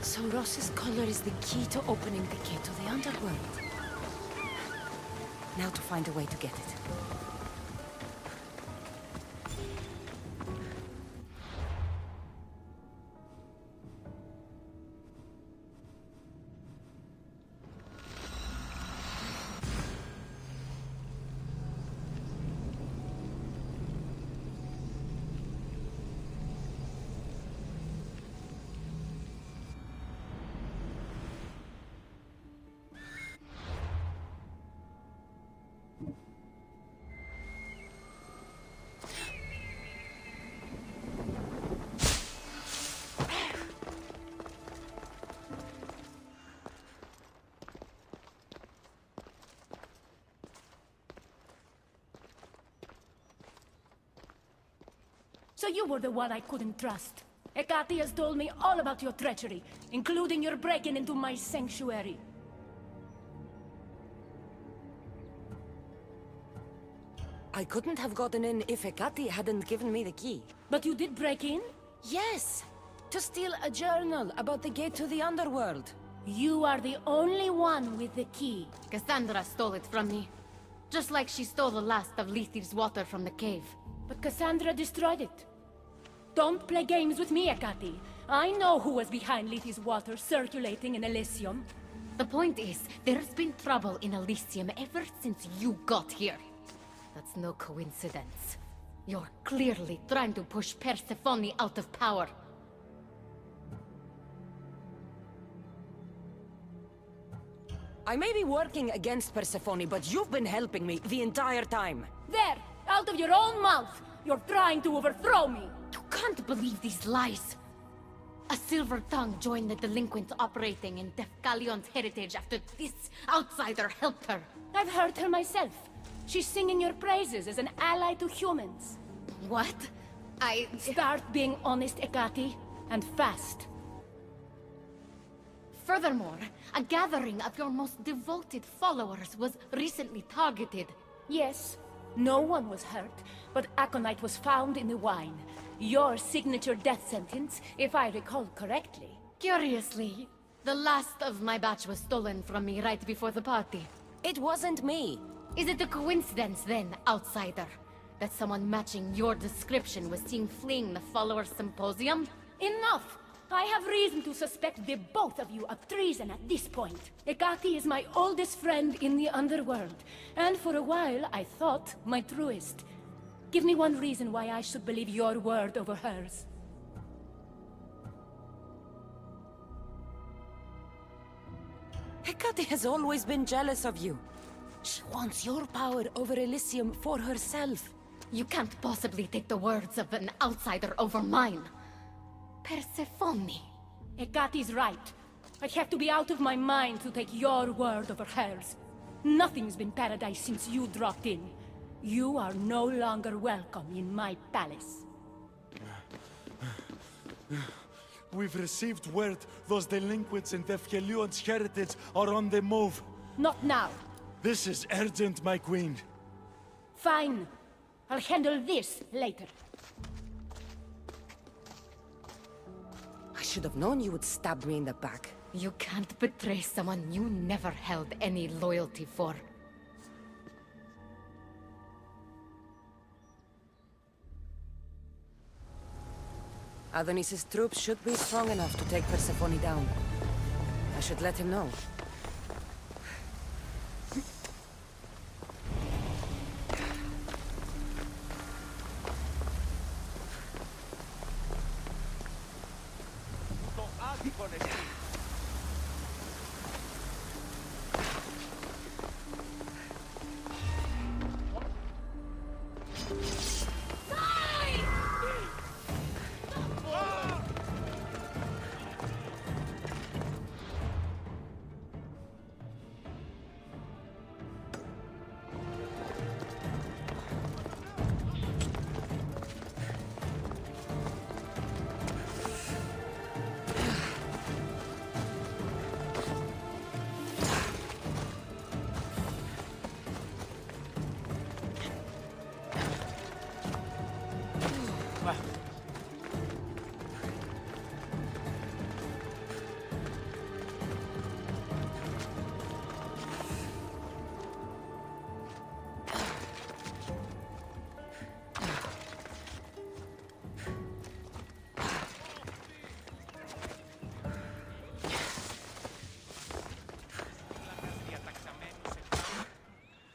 So Ross's collar is the key to opening the gate to the underworld. Now to find a way to get it. So you were the one I couldn't trust. Hecate has told me all about your treachery, including your breaking into my sanctuary. I couldn't have gotten in if Hecate hadn't given me the key. But you did break in? Yes! To steal a journal about the gate to the underworld. You are the only one with the key. Cassandra stole it from me. Just like she stole the last of Lethe's water from the cave. But Cassandra destroyed it. Don't play games with me, Hecate. I know who was behind Lethe's water circulating in Elysium. The point is, there's been trouble in Elysium ever since you got here. That's no coincidence. You're clearly trying to push Persephone out of power. I may be working against Persephone, but you've been helping me the entire time. There! Out of your own mouth! You're trying to overthrow me! You can't believe these lies. A silver tongue joined the delinquents operating in Defcalion's heritage after this outsider helped her. I've heard her myself. She's singing your praises as an ally to humans. What? Start being honest, Hecate, and fast. Furthermore, a gathering of your most devoted followers was recently targeted. Yes, no one was hurt, but aconite was found in the wine. Your signature death sentence, if I recall correctly. Curiously, the last of my batch was stolen from me right before the party. It wasn't me. Is it a coincidence then, outsider, that someone matching your description was seen fleeing the followers' symposium? Enough! I have reason to suspect the both of you of treason at this point. Hecate is my oldest friend in the underworld, and for a while I thought my truest. Give me one reason why I should believe your word over hers. Hecate has always been jealous of you. She wants your power over Elysium for herself. You can't possibly take the words of an outsider over mine. Persephone. Hecate's right. I have to be out of my mind to take your word over hers. Nothing's been paradise since you dropped in. You are no longer welcome in my palace. We've received word those delinquents in Defkelion's heritage are on the move. Not now. This is urgent, my queen. Fine. I'll handle this later. I should have known you would stab me in the back. You can't betray someone you never held any loyalty for. Adonis's troops should be strong enough to take Persephone down. I should let him know.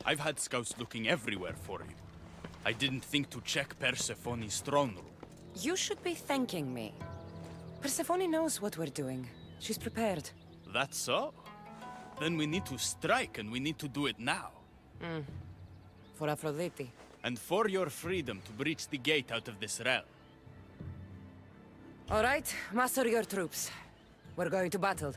I've had scouts looking everywhere for you. I didn't think to check Persephone's throne room. You should be thanking me. Persephone knows what we're doing. She's prepared. That's so? Then we need to strike, and we need to do it now. For Aphrodite. And for your freedom to breach the gate out of this realm. All right, muster your troops. We're going to battle.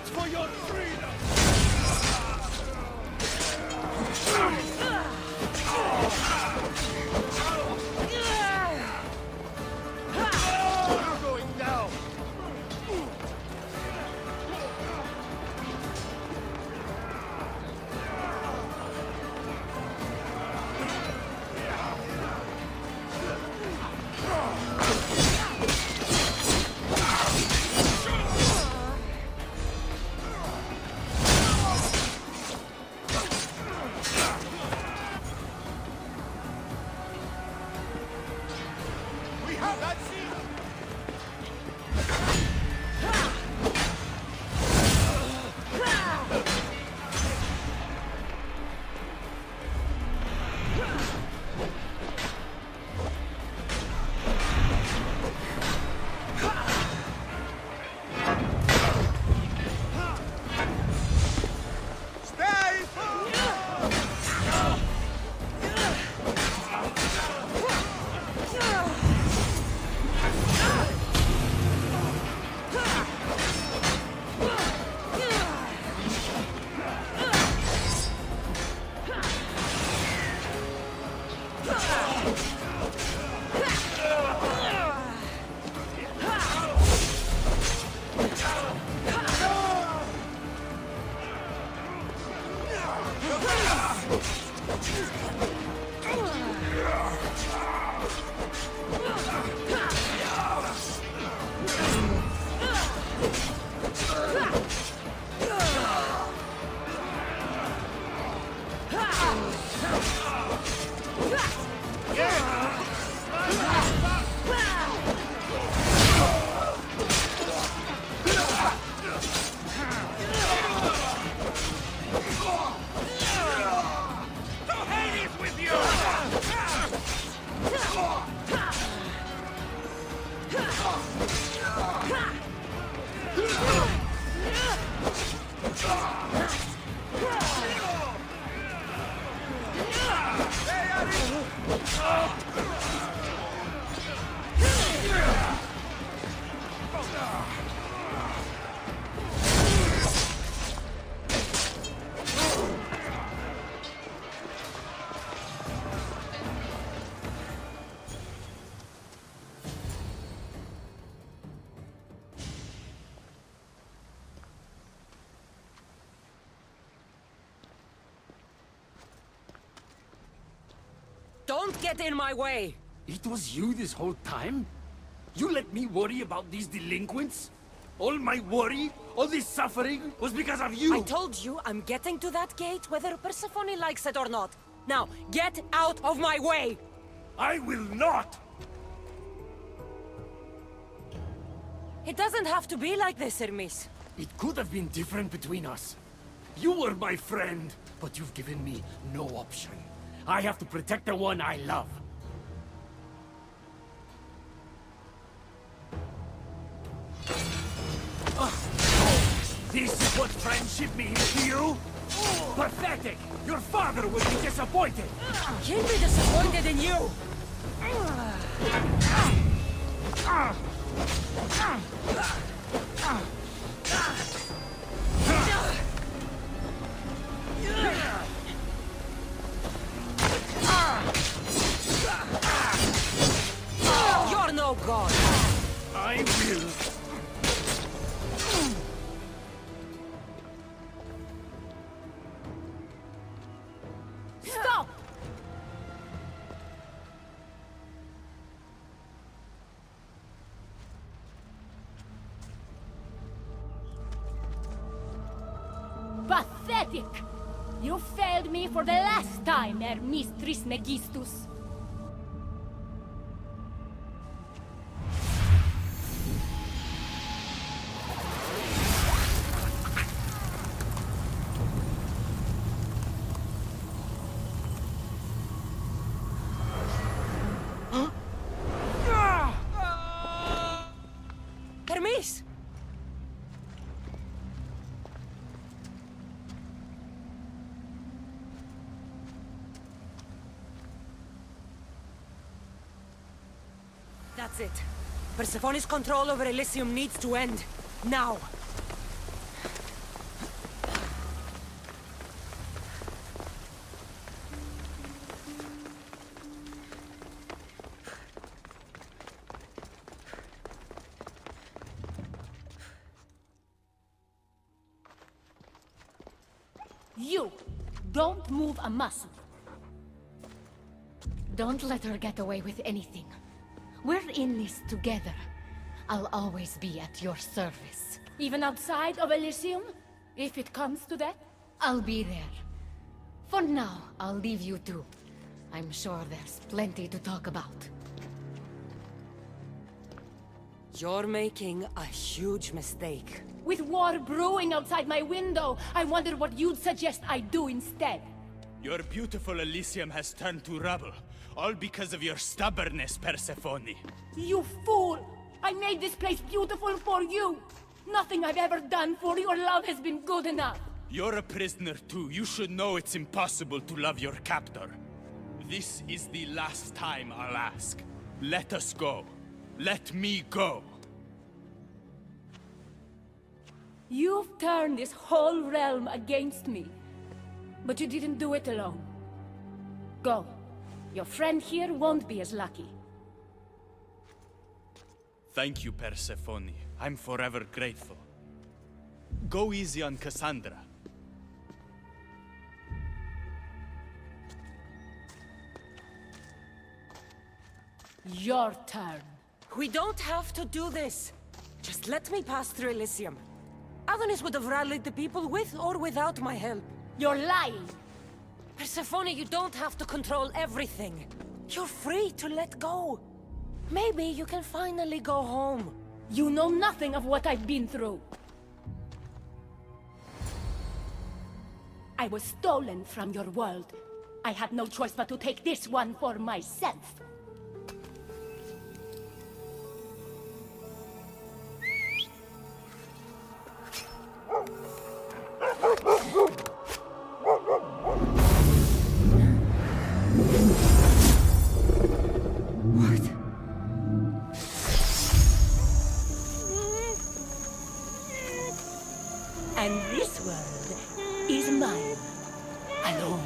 for your freedom! You're going down! We have that seal! Don't get in my way! It was you this whole time? You let me worry about these delinquents? All my worry, all this suffering, was because of you! I told you I'm getting to that gate whether Persephone likes it or not. Now, get out of my way! I will not! It doesn't have to be like this, Hermes. It could have been different between us. You were my friend, but you've given me no option. I have to protect the one I love. This is what friendship means to you? Pathetic! Your father will be disappointed! He'll be disappointed in you! You're no god! I will. Stop! Pathetic! You failed me for the last time, Hermes Trismegistus. Hermes! That's it. Persephone's control over Elysium needs to end. Now! You! Don't move a muscle. Don't let her get away with anything. We're in this together. I'll always be at your service. Even outside of Elysium? If it comes to that? I'll be there. For now, I'll leave you two. I'm sure there's plenty to talk about. You're making a huge mistake. With war brewing outside my window, I wonder what you'd suggest I do instead. Your beautiful Elysium has turned to rubble, all because of your stubbornness, Persephone. You fool! I made this place beautiful for you! Nothing I've ever done for your love has been good enough! You're a prisoner too. You should know it's impossible to love your captor. This is the last time I'll ask. Let us go. Let me go. You've turned this whole realm against me. But you didn't do it alone. Go. Your friend here won't be as lucky. Thank you, Persephone. I'm forever grateful. Go easy on Cassandra. Your turn. We don't have to do this. Just let me pass through Elysium. Adonis would have rallied the people with or without my help. You're lying. Persephone, you don't have to control everything. You're free to let go. Maybe you can finally go home. You know nothing of what I've been through. I was stolen from your world. I had no choice but to take this one for myself. And this world is mine, alone.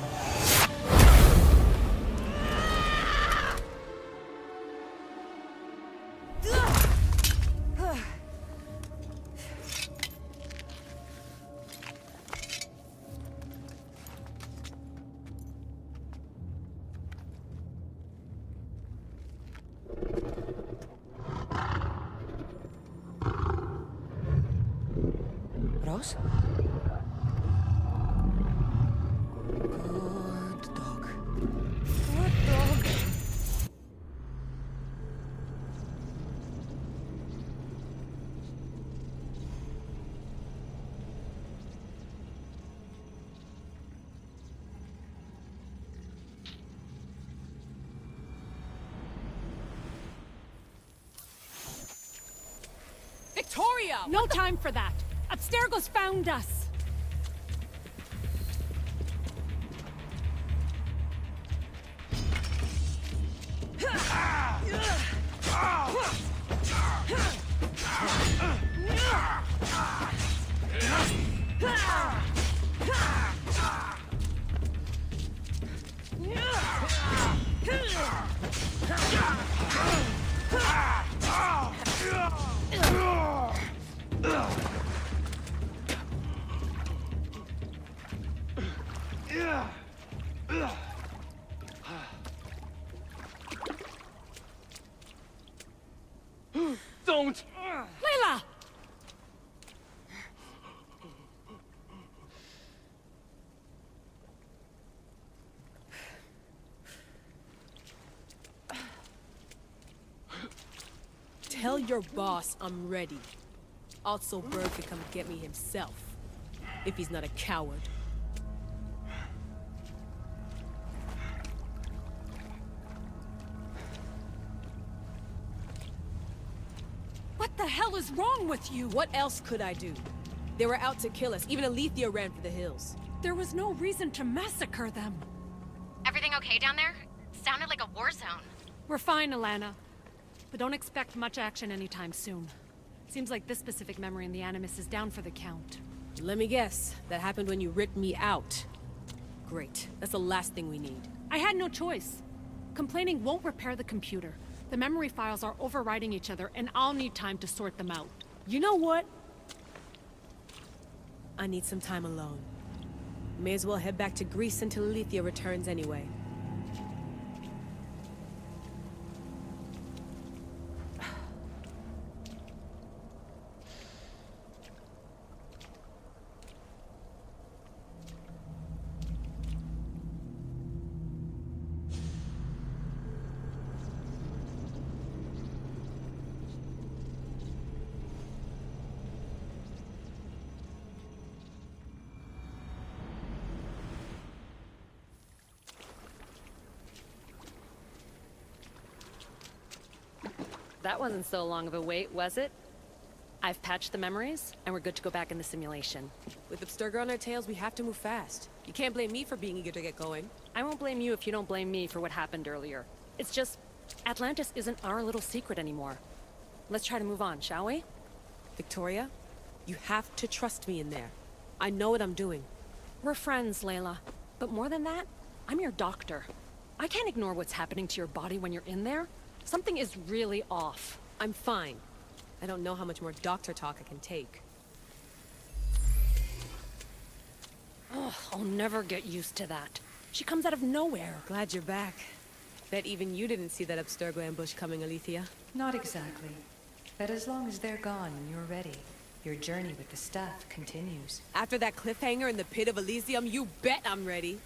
Rose? Good dog. Good dog. Victoria! No time for that! Abstergo's found us! Don't! Layla! Tell your boss I'm ready. Also, Bird can come get me himself. If he's not a coward. What the hell is wrong with you? What else could I do? They were out to kill us. Even Alethea ran for the hills. There was no reason to massacre them. Everything okay down there? Sounded like a war zone. We're fine, Alana. But don't expect much action anytime soon. Seems like this specific memory in the Animus is down for the count. Let me guess. That happened when you ripped me out. Great. That's the last thing we need. I had no choice. Complaining won't repair the computer. The memory files are overriding each other, and I'll need time to sort them out. You know what? I need some time alone. May as well head back to Greece until Alethea returns anyway. That wasn't so long of a wait, was it? I've patched the memories, and we're good to go back in the simulation. With Abstergo on our tails, we have to move fast. You can't blame me for being eager to get going. I won't blame you if you don't blame me for what happened earlier. It's just, Atlantis isn't our little secret anymore. Let's try to move on, shall we? Victoria, you have to trust me in there. I know what I'm doing. We're friends, Layla. But more than that, I'm your doctor. I can't ignore what's happening to your body when you're in there. Something is really off. I'm fine. I don't know how much more doctor talk I can take. Ugh, I'll never get used to that. She comes out of nowhere. Glad you're back. Bet even you didn't see that Abstergo ambush coming, Alethea. Not exactly. But as long as they're gone and you're ready, your journey with the staff continues. After that cliffhanger in the pit of Elysium, you bet I'm ready.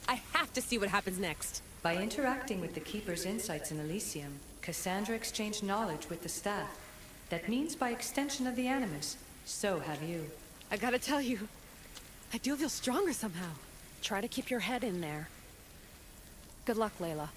I have to see what happens next. By interacting with the Keeper's insights in Elysium, Cassandra exchanged knowledge with the staff. That means by extension of the Animus, so have you. I gotta tell you, I do feel stronger somehow. Try to keep your head in there. Good luck, Layla.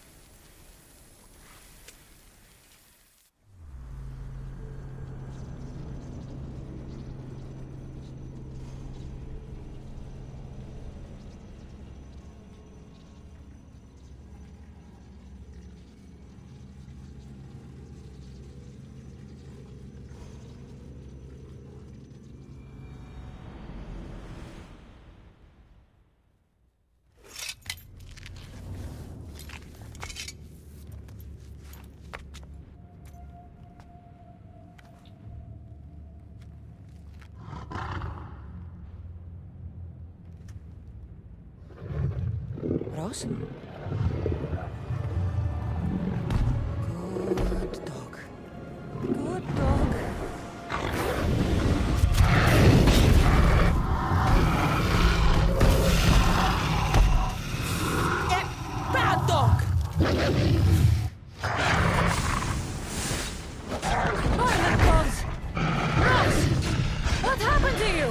Ross? Good dog. Good dog. Bad dog! Violent dogs! Ross! What happened to you?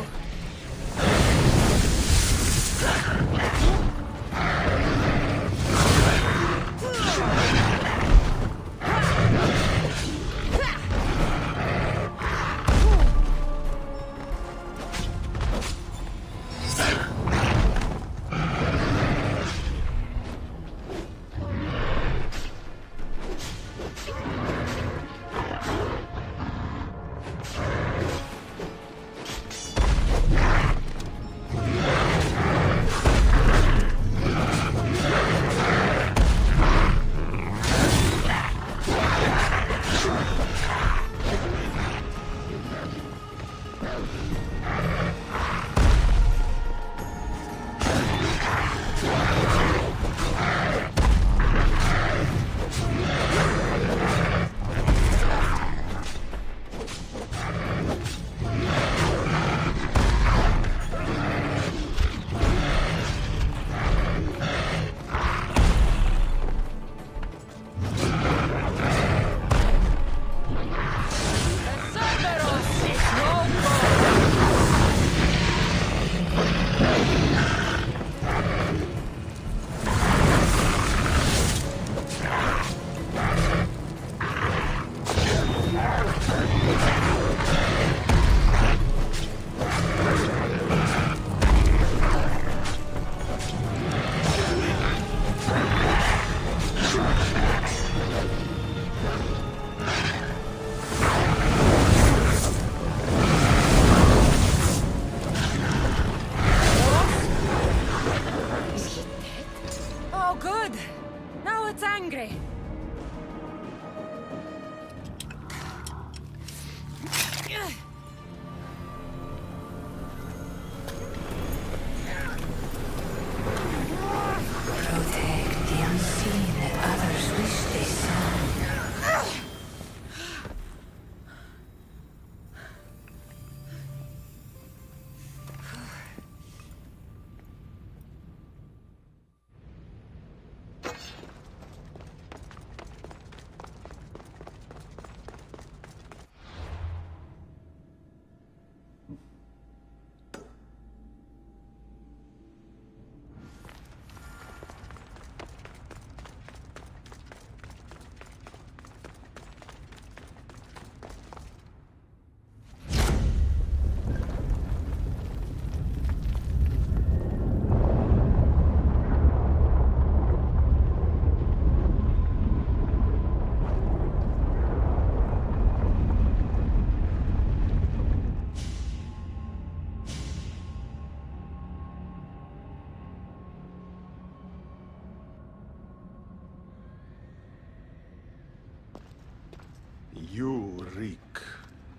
You reek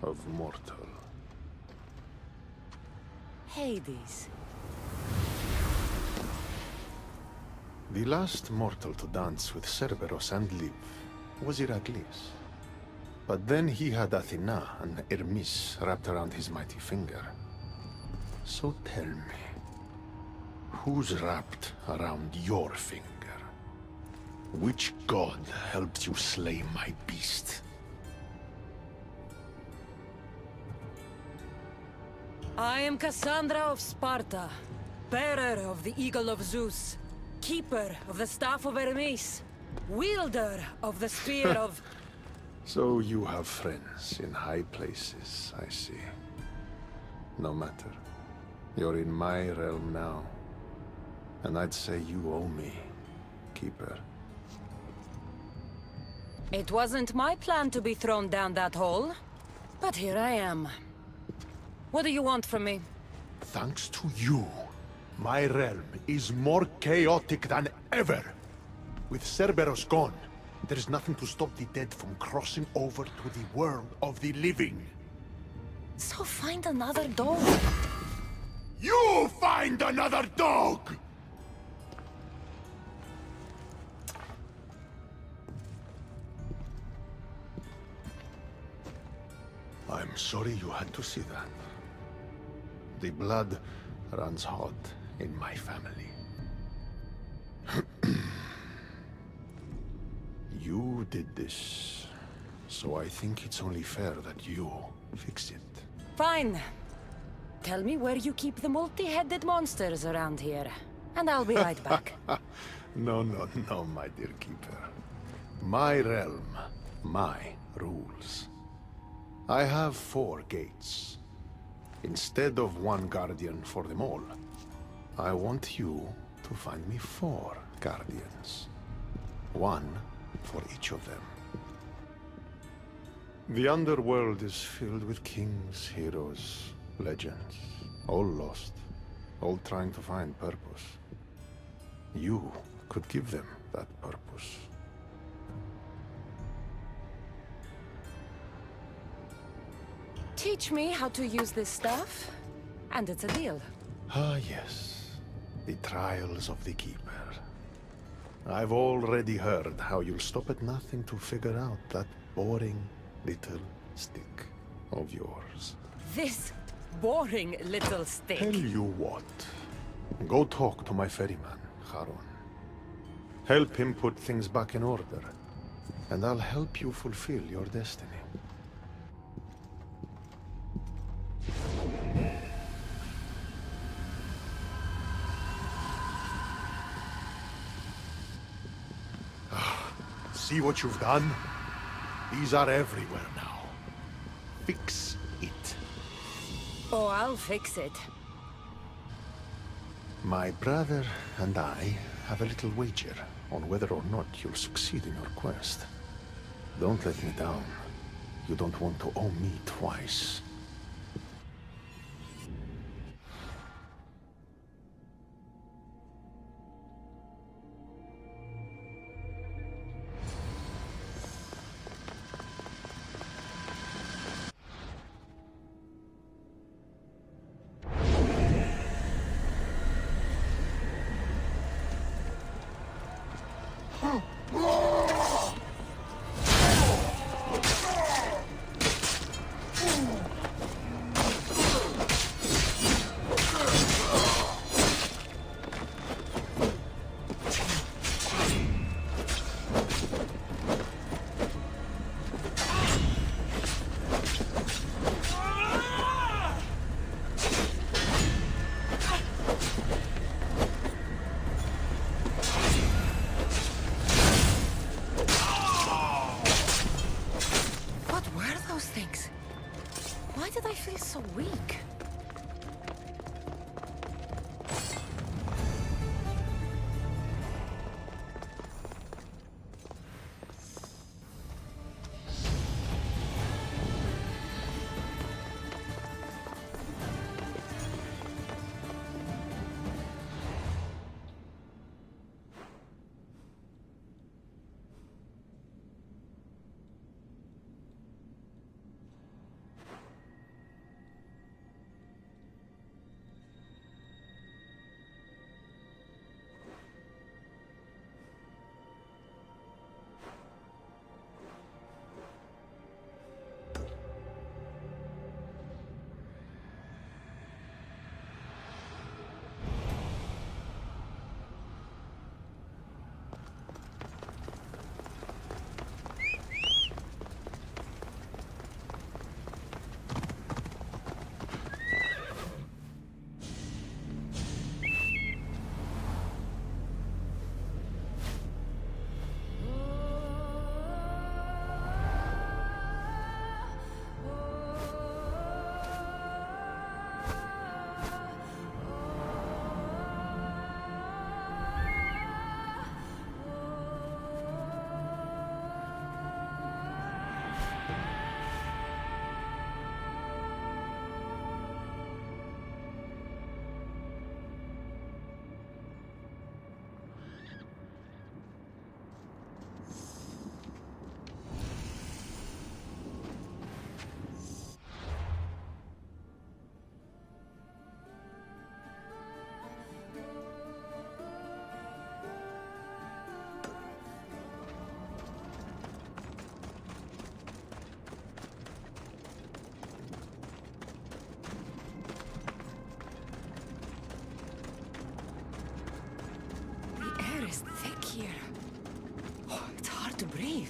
of mortal. Hades. The last mortal to dance with Cerberus and live was Heracles. But then he had Athena and Hermes wrapped around his mighty finger. So tell me, who's wrapped around your finger? Which god helped you slay my beast? I am Cassandra of Sparta, bearer of the Eagle of Zeus, keeper of the Staff of Hermes, wielder of the Spear of... So you have friends in high places, I see. No matter. You're in my realm now. And I'd say you owe me, Keeper. It wasn't my plan to be thrown down that hole, but here I am. What do you want from me? Thanks to you, my realm is more chaotic than ever. With Cerberus gone, there is nothing to stop the dead from crossing over to the world of the living. So find another dog. You find another dog! I'm sorry you had to see that. The blood runs hot in my family. You did this, so I think it's only fair that you fix it. Fine. Tell me where you keep the multi-headed monsters around here, and I'll be right back. No, my dear Keeper. My realm, my rules. I have 4 gates. Instead of 1 guardian for them all, I want you to find me 4 guardians. 1 for each of them. The underworld is filled with kings, heroes, legends, all lost, all trying to find purpose. You could give them that purpose. Teach me how to use this stuff, and it's a deal. Ah, yes. The trials of the Keeper. I've already heard how you'll stop at nothing to figure out that boring little stick of yours. This boring little stick. Tell you what. Go talk to my ferryman, Charon. Help him put things back in order, and I'll help you fulfill your destiny. See what you've done? These are everywhere now. Fix it. Oh, I'll fix it. My brother and I have a little wager on whether or not you'll succeed in your quest. Don't let me down. You don't want to owe me twice. Why did I feel so weak? is thick here. Oh, it's hard to breathe.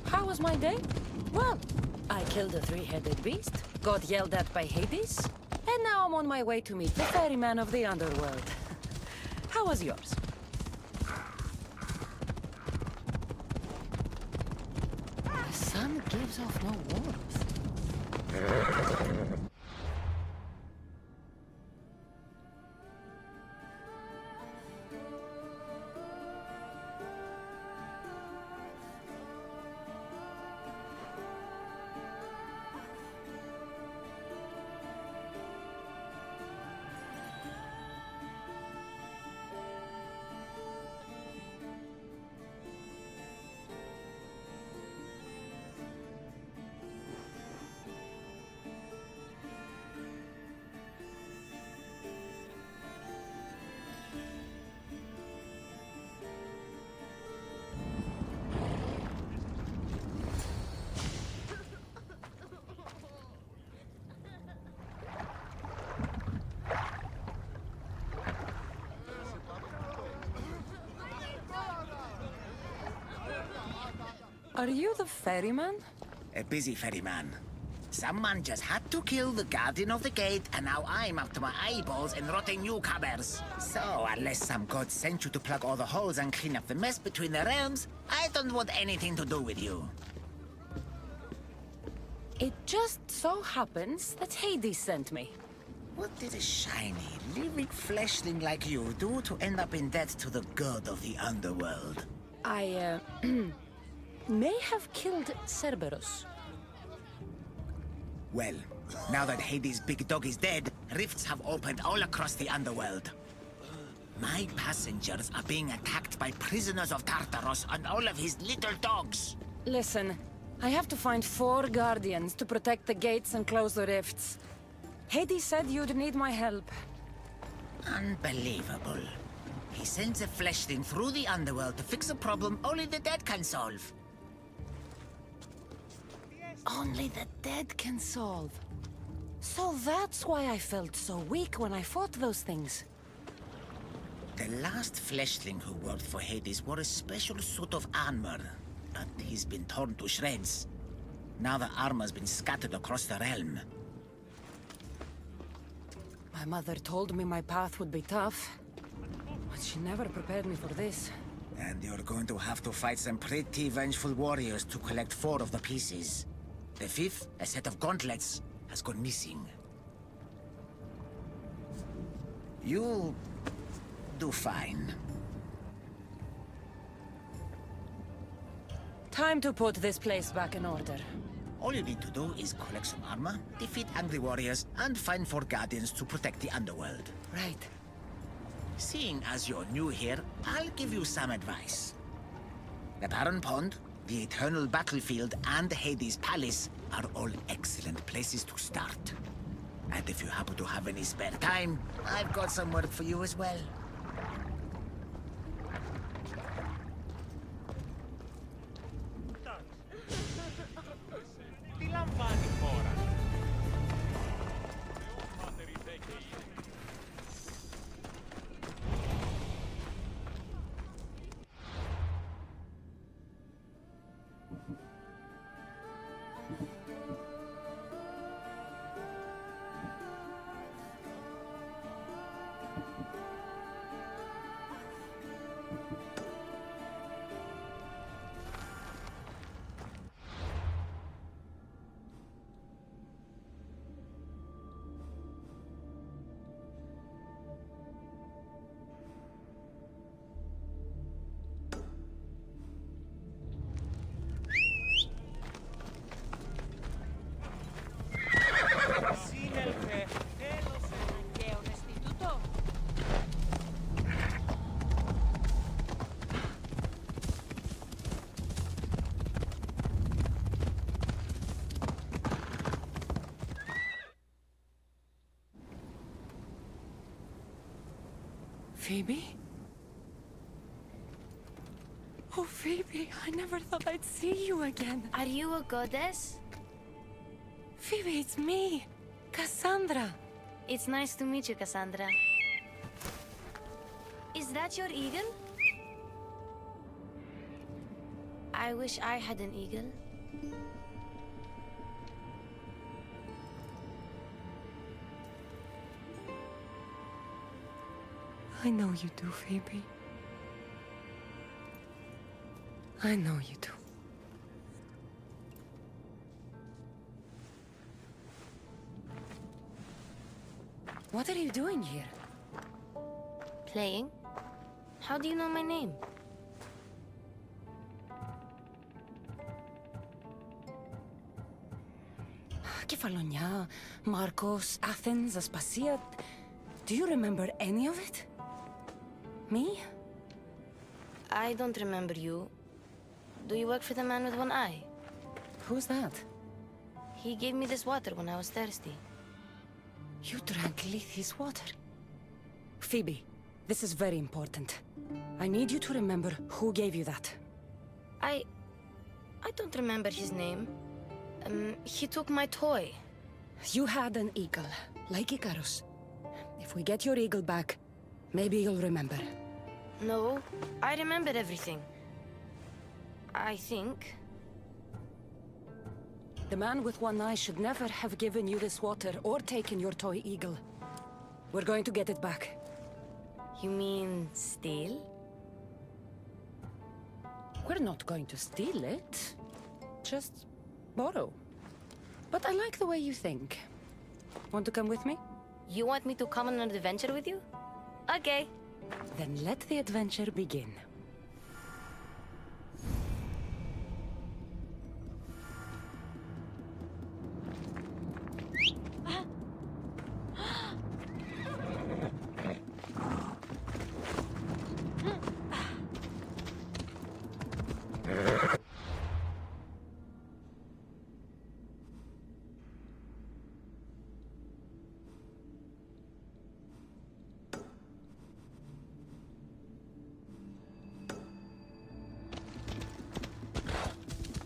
How was my day? Well, I killed a three-headed beast, got yelled at by Hades, and now I'm on my way to meet the ferryman of the underworld. How was yours? The sun gives off no warmth. Are you the ferryman? A busy ferryman. Someone just had to kill the guardian of the gate, and now I'm up to my eyeballs in rotting newcomers. So, unless some god sent you to plug all the holes and clean up the mess between the realms, I don't want anything to do with you. It just so happens that Hades sent me. What did a shiny, living fleshling like you do to end up in debt to the god of the underworld? I, may have killed Cerberus. Well, now that Hades' big dog is dead, rifts have opened all across the underworld. My passengers are being attacked by prisoners of Tartaros and all of his little dogs. Listen, I have to find 4 guardians to protect the gates and close the rifts. Hades said you'd need my help. Unbelievable. He sends a fleshling through the underworld to fix a problem only the dead can solve. Only the dead can solve. So that's why I felt so weak when I fought those things. The last fleshling who worked for Hades wore a special suit of armor, but he's been torn to shreds. Now the armor's been scattered across the realm. My mother told me my path would be tough, but she never prepared me for this. And you're going to have to fight some pretty vengeful warriors to collect 4 of the pieces. The 5th, a set of gauntlets, has gone missing. You'll do fine. Time to put this place back in order. All you need to do is collect some armor, defeat angry warriors, and find 4 guardians to protect the underworld. Right. Seeing as you're new here, I'll give you some advice. The Barren Pond, the Eternal Battlefield, and Hades Palace are all excellent places to start. And if you happen to have any spare time, I've got some work for you as well. Phoebe? Oh, Phoebe, I never thought I'd see you again. Are you a goddess? Phoebe, it's me, Cassandra. It's nice to meet you, Cassandra. Is that your eagle? I wish I had an eagle. I know you do, Phoebe. I know you do. What are you doing here? Playing? How do you know my name? Kefalonia, Marcos, Athens, Aspasia. Do you remember any of it? Me? I don't remember you. Do you work for the man with one eye? Who's that? He gave me this water when I was thirsty. You drank Lethe's water. Phoebe, this is very important. I need you to remember who gave you that. I don't remember his name. He took my toy. You had an eagle, like Icarus. If we get your eagle back, maybe you'll remember. No, I remember everything. I think. The man with one eye should never have given you this water or taken your toy eagle. We're going to get it back. You mean steal? We're not going to steal it. Just borrow. But I like the way you think. Want to come with me? You want me to come on an adventure with you? Okay. Then let the adventure begin.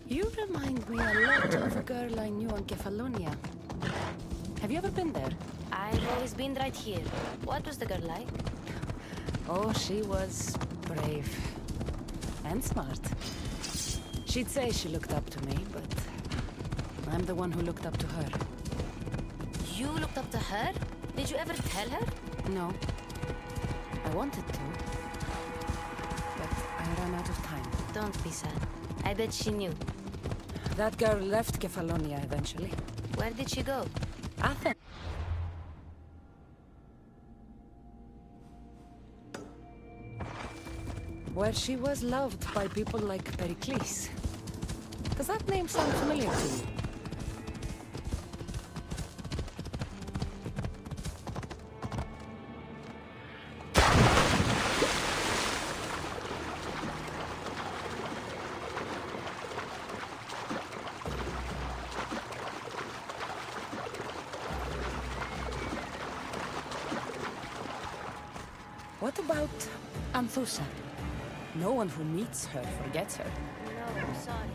You remind me a lot of a girl I knew on Kefalonia. Have you ever been there? I've always been right here. What was the girl like? Oh, she was brave. And smart. She'd say she looked up to me, but I'm the one who looked up to her. You looked up to her? Did you ever tell her? No. I wanted to. But I ran out of time. Don't be sad. I bet she knew. That girl left Kefalonia eventually. Where did she go? Athens. Where she was loved by people like Pericles. Does that name sound familiar to you? What about Anthusa? No one who meets her forgets her. No, sorry.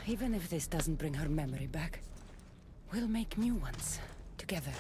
Even if this doesn't bring her memory back, we'll make new ones, together.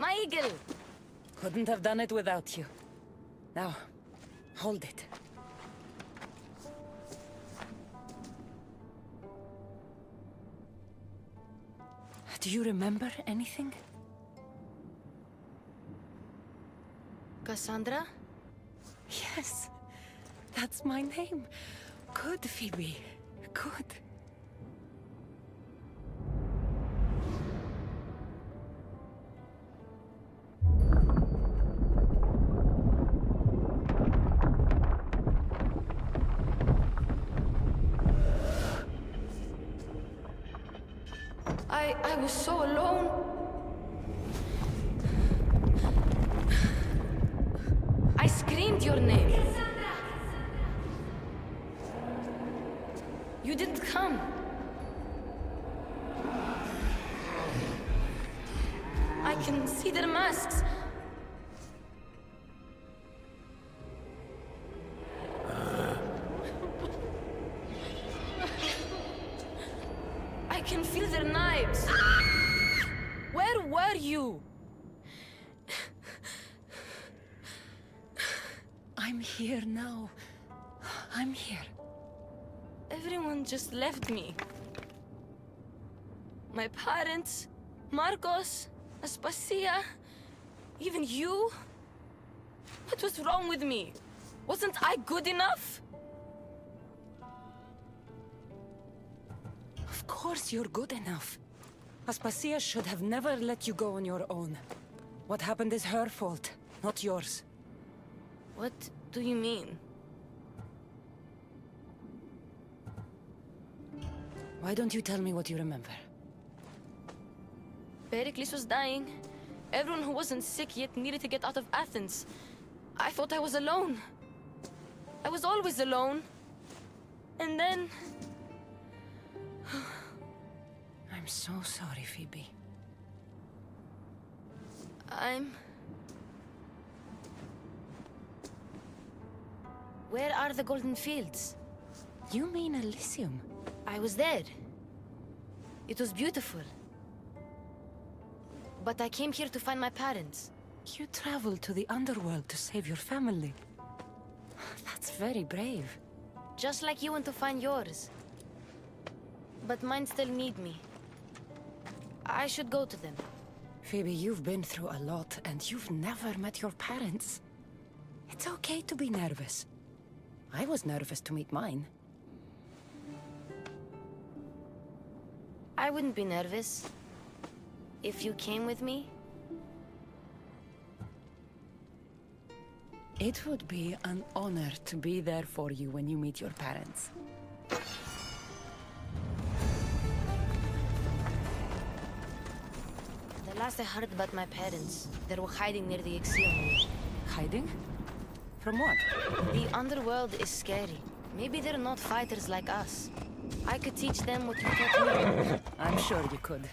My eagle! Couldn't have done it without you. Now, hold it. Do you remember anything? Cassandra? Yes, that's my name. Good, Phoebe. Good. I was so alone. I screamed your name. You didn't come. I can see their masks. I can feel their knives. Where were you? I'm here now. I'm here. Everyone just left me. My parents, Marcos, Aspasia, even you. What was wrong with me? Wasn't I good enough? Of course you're good enough. Aspasia should have never let you go on your own. What happened is her fault, not yours. What do you mean? Why don't you tell me what you remember? Pericles was dying. Everyone who wasn't sick yet needed to get out of Athens. I thought I was alone. I was always alone. And then... I'm so sorry, Phoebe. Where are the Golden Fields? You mean Elysium? I was there. It was beautiful. But I came here to find my parents. You traveled to the underworld to save your family. That's very brave. Just like you went to find yours. But mine still need me. I should go to them. Phoebe, you've been through a lot, and you've never met your parents. It's okay to be nervous. I was nervous to meet mine. I wouldn't be nervous. If you came with me. It would be an honor to be there for you when you meet your parents. The last I heard about my parents, they were hiding near the Ixion. Hiding? From what? The underworld is scary. Maybe they're not fighters like us. I could teach them what you taught me. I'm sure you could.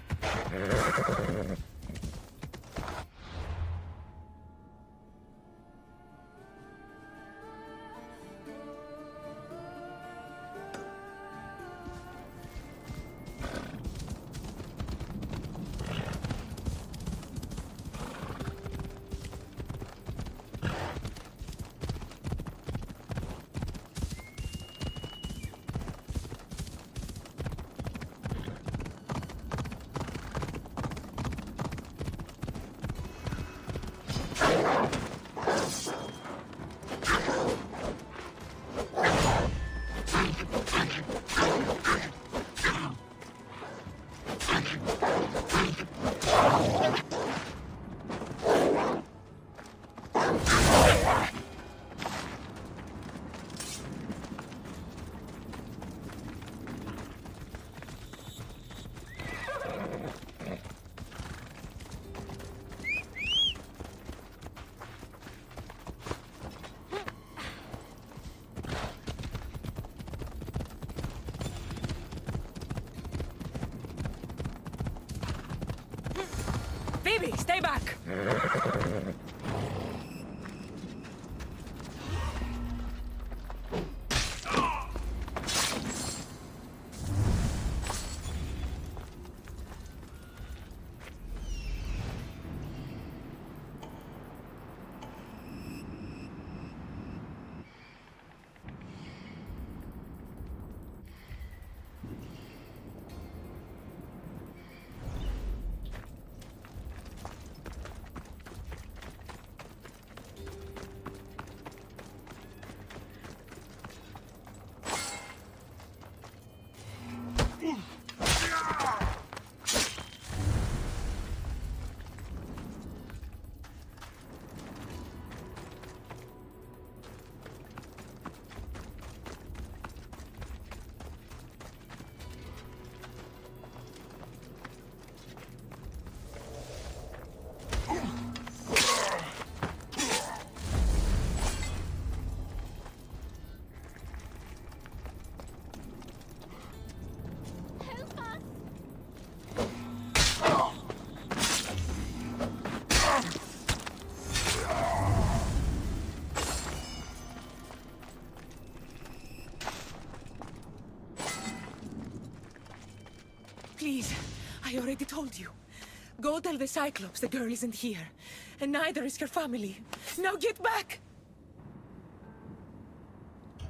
Phoebe, stay back! Please, I already told you. Go tell the Cyclops the girl isn't here. And neither is her family. Now get back!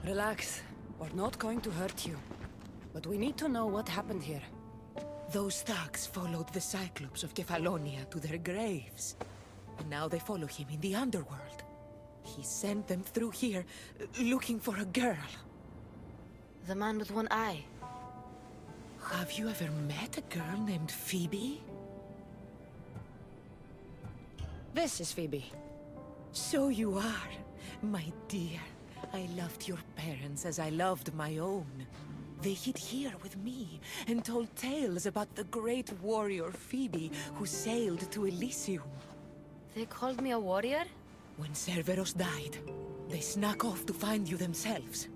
Relax. We're not going to hurt you. But we need to know what happened here. Those thugs followed the Cyclops of Kefalonia to their graves. And now they follow him in the underworld. He sent them through here, looking for a girl. The man with one eye. Have you ever met a girl named Phoebe? This is Phoebe. So you are, my dear. I loved your parents as I loved my own. They hid here with me and told tales about the great warrior Phoebe who sailed to Elysium. They called me a warrior? When Cerberus died, they snuck off to find you themselves.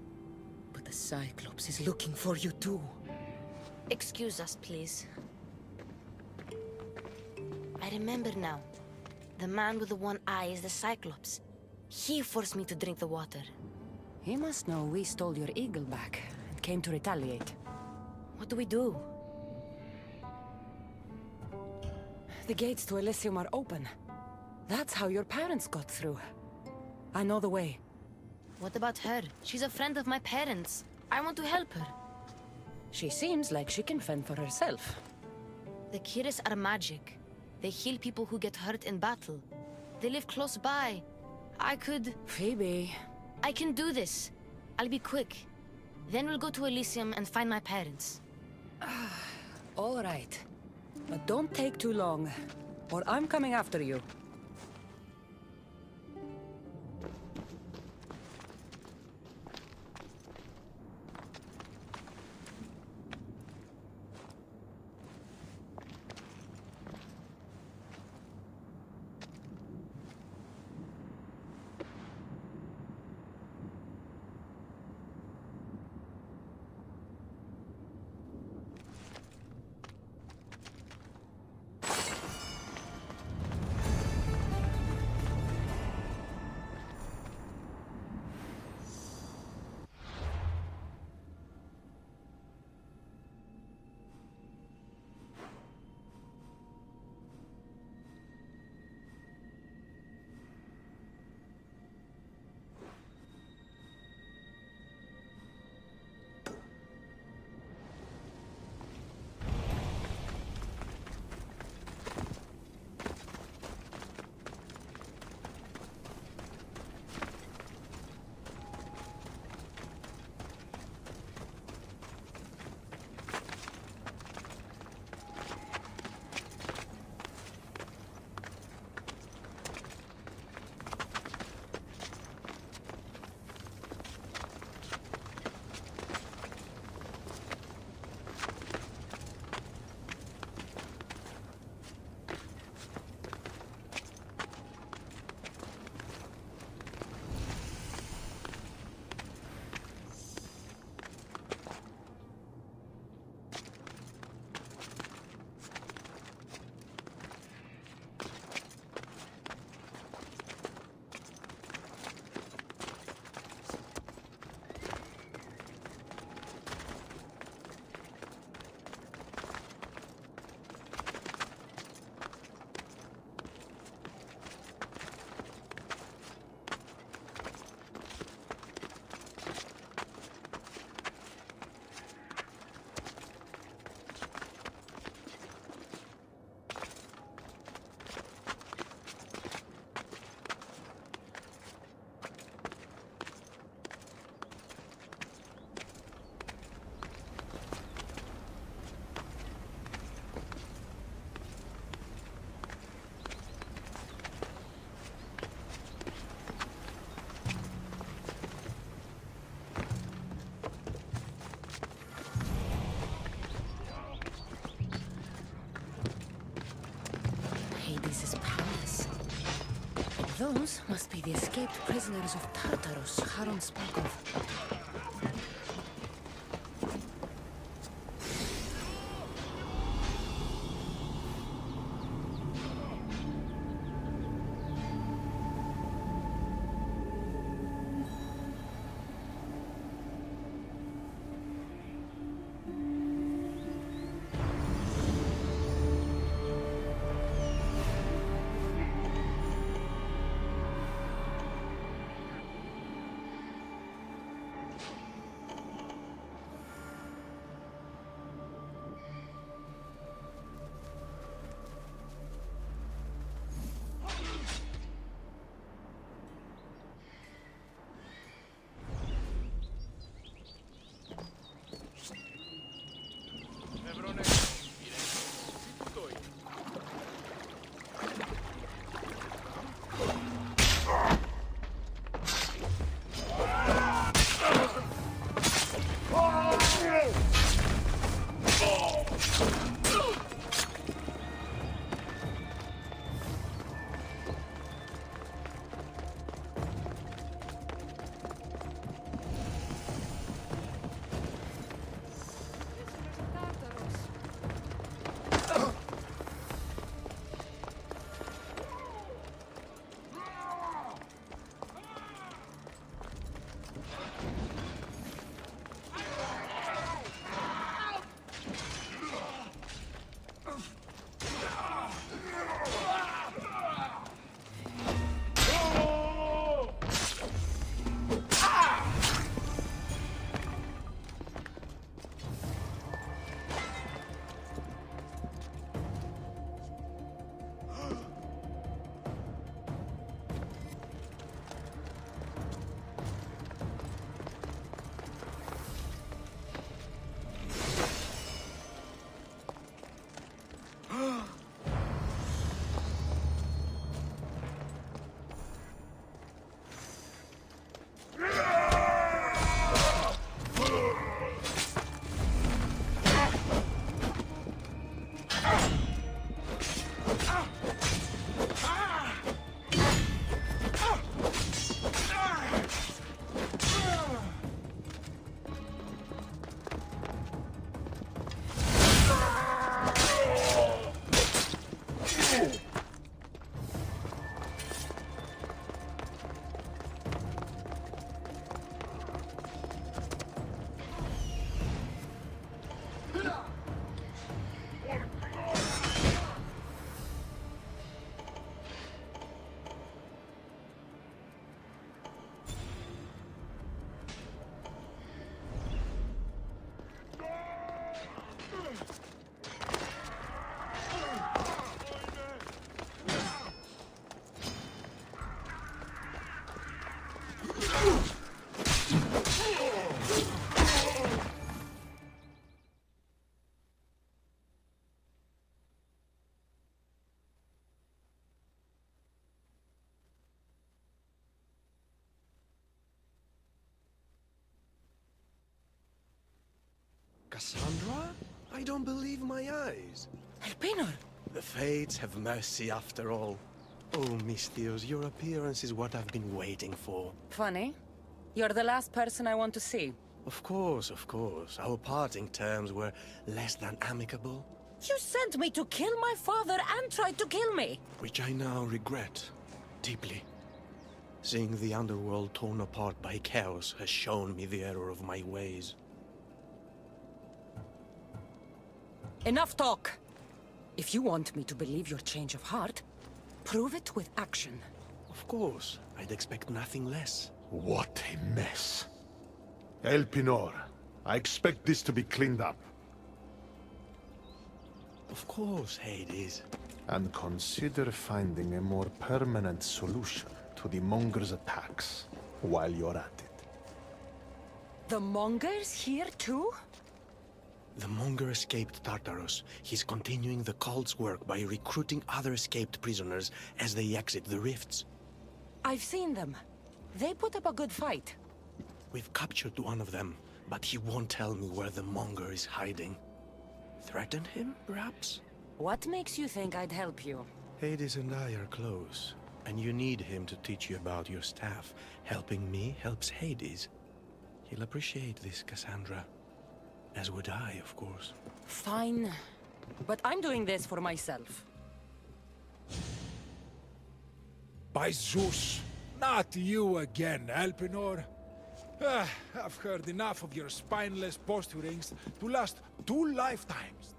But the Cyclops is looking for you too. Excuse us, please. I remember now. The man with the one eye is the Cyclops. He forced me to drink the water. He must know we stole your eagle back and came to retaliate. What do we do? The gates to Elysium are open. That's how your parents got through. I know the way. What about her? She's a friend of my parents. I want to help her. She seems like she can fend for herself. The Kiris are magic. They heal people who get hurt in battle. They live close by. I could... Phoebe... I can do this. I'll be quick. Then we'll go to Elysium and find my parents. All right. But don't take too long, or I'm coming after you. Those must be the escaped prisoners of Tartarus Charon spoke of. Cassandra? I don't believe my eyes. Elpenor! The fates have mercy after all. Oh, Misthios, your appearance is what I've been waiting for. Funny. You're the last person I want to see. Of course, of course. Our parting terms were less than amicable. You sent me to kill my father and tried to kill me! Which I now regret. Deeply. Seeing the underworld torn apart by chaos has shown me the error of my ways. Enough talk! If you want me to believe your change of heart, prove it with action. Of course. I'd expect nothing less. What a mess. Elpenor, I expect this to be cleaned up. Of course, Hades. And consider finding a more permanent solution to the Monger's attacks while you're at it. The Mongers here too? The Monger escaped Tartarus. He's continuing the cult's work by recruiting other escaped prisoners as they exit the rifts. I've seen them. They put up a good fight. We've captured one of them, but he won't tell me where the Monger is hiding. Threaten him, perhaps? What makes you think I'd help you? Hades and I are close. And you need him to teach you about your staff. Helping me helps Hades. He'll appreciate this, Cassandra. As would I, of course. Fine. But I'm doing this for myself. By Zeus, not you again, Elpenor. I've heard enough of your spineless posturings to last 2 lifetimes.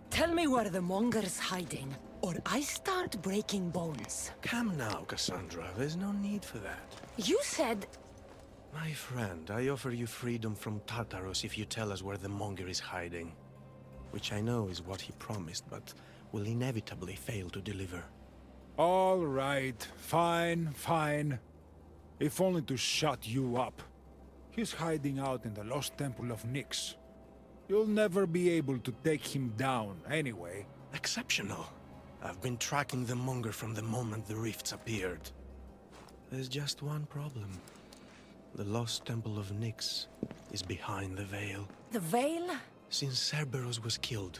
Tell me where the monger's hiding, or I start breaking bones. Come now, Cassandra. There's no need for that. You said... My friend, I offer you freedom from Tartarus if you tell us where the monger is hiding. Which I know is what he promised, but will inevitably fail to deliver. All right, fine, fine. If only to shut you up. He's hiding out in the lost temple of Nyx. You'll never be able to take him down, anyway. Exceptional. I've been tracking the monger from the moment the rifts appeared. There's just one problem. The lost temple of Nyx is behind the veil. The veil? Since Cerberus was killed,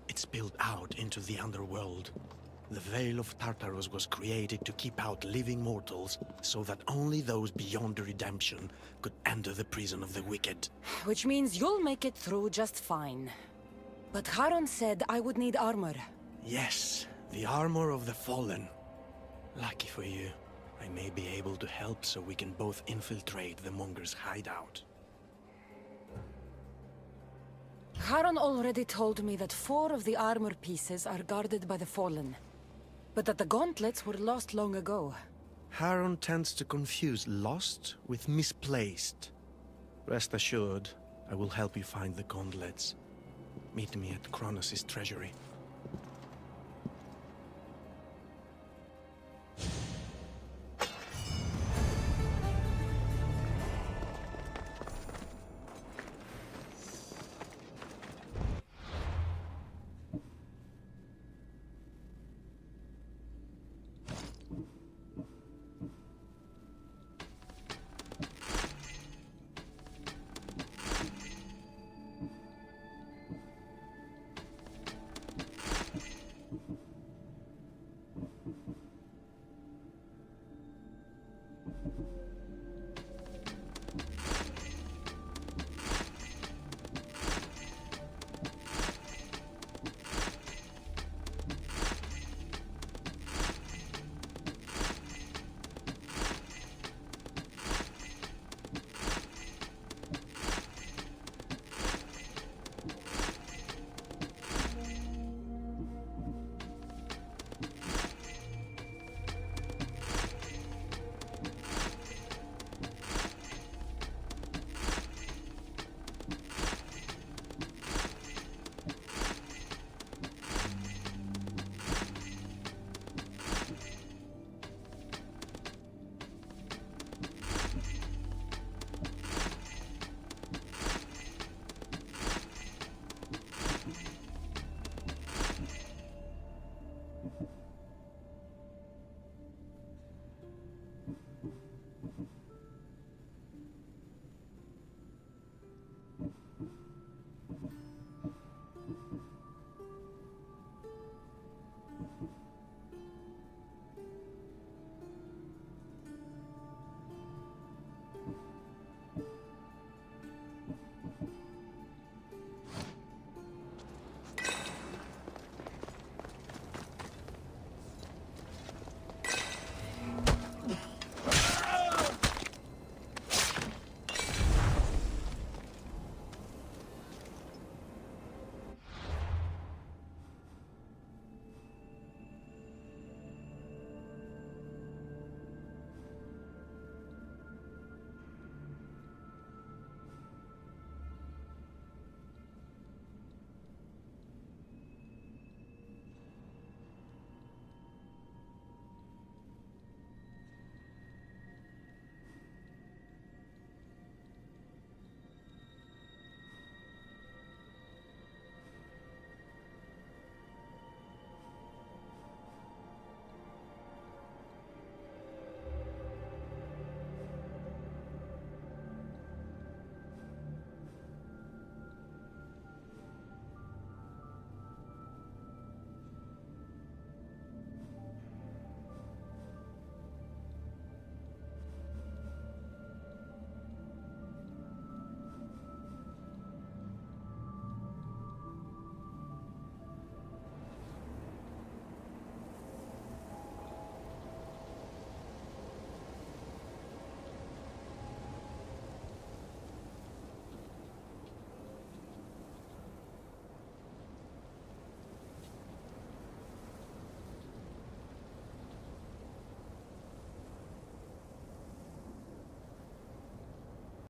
it spilled out into the underworld. The Veil of Tartarus was created to keep out living mortals, so that only those beyond redemption could enter the prison of the wicked. Which means you'll make it through just fine. But Charon said I would need armor. Yes, the armor of the fallen. Lucky for you, I may be able to help so we can both infiltrate the monger's hideout. Charon already told me that 4 of the armor pieces are guarded by the fallen. But that the gauntlets were lost long ago. Charon tends to confuse lost with misplaced. Rest assured, I will help you find the gauntlets. Meet me at Kronos' treasury.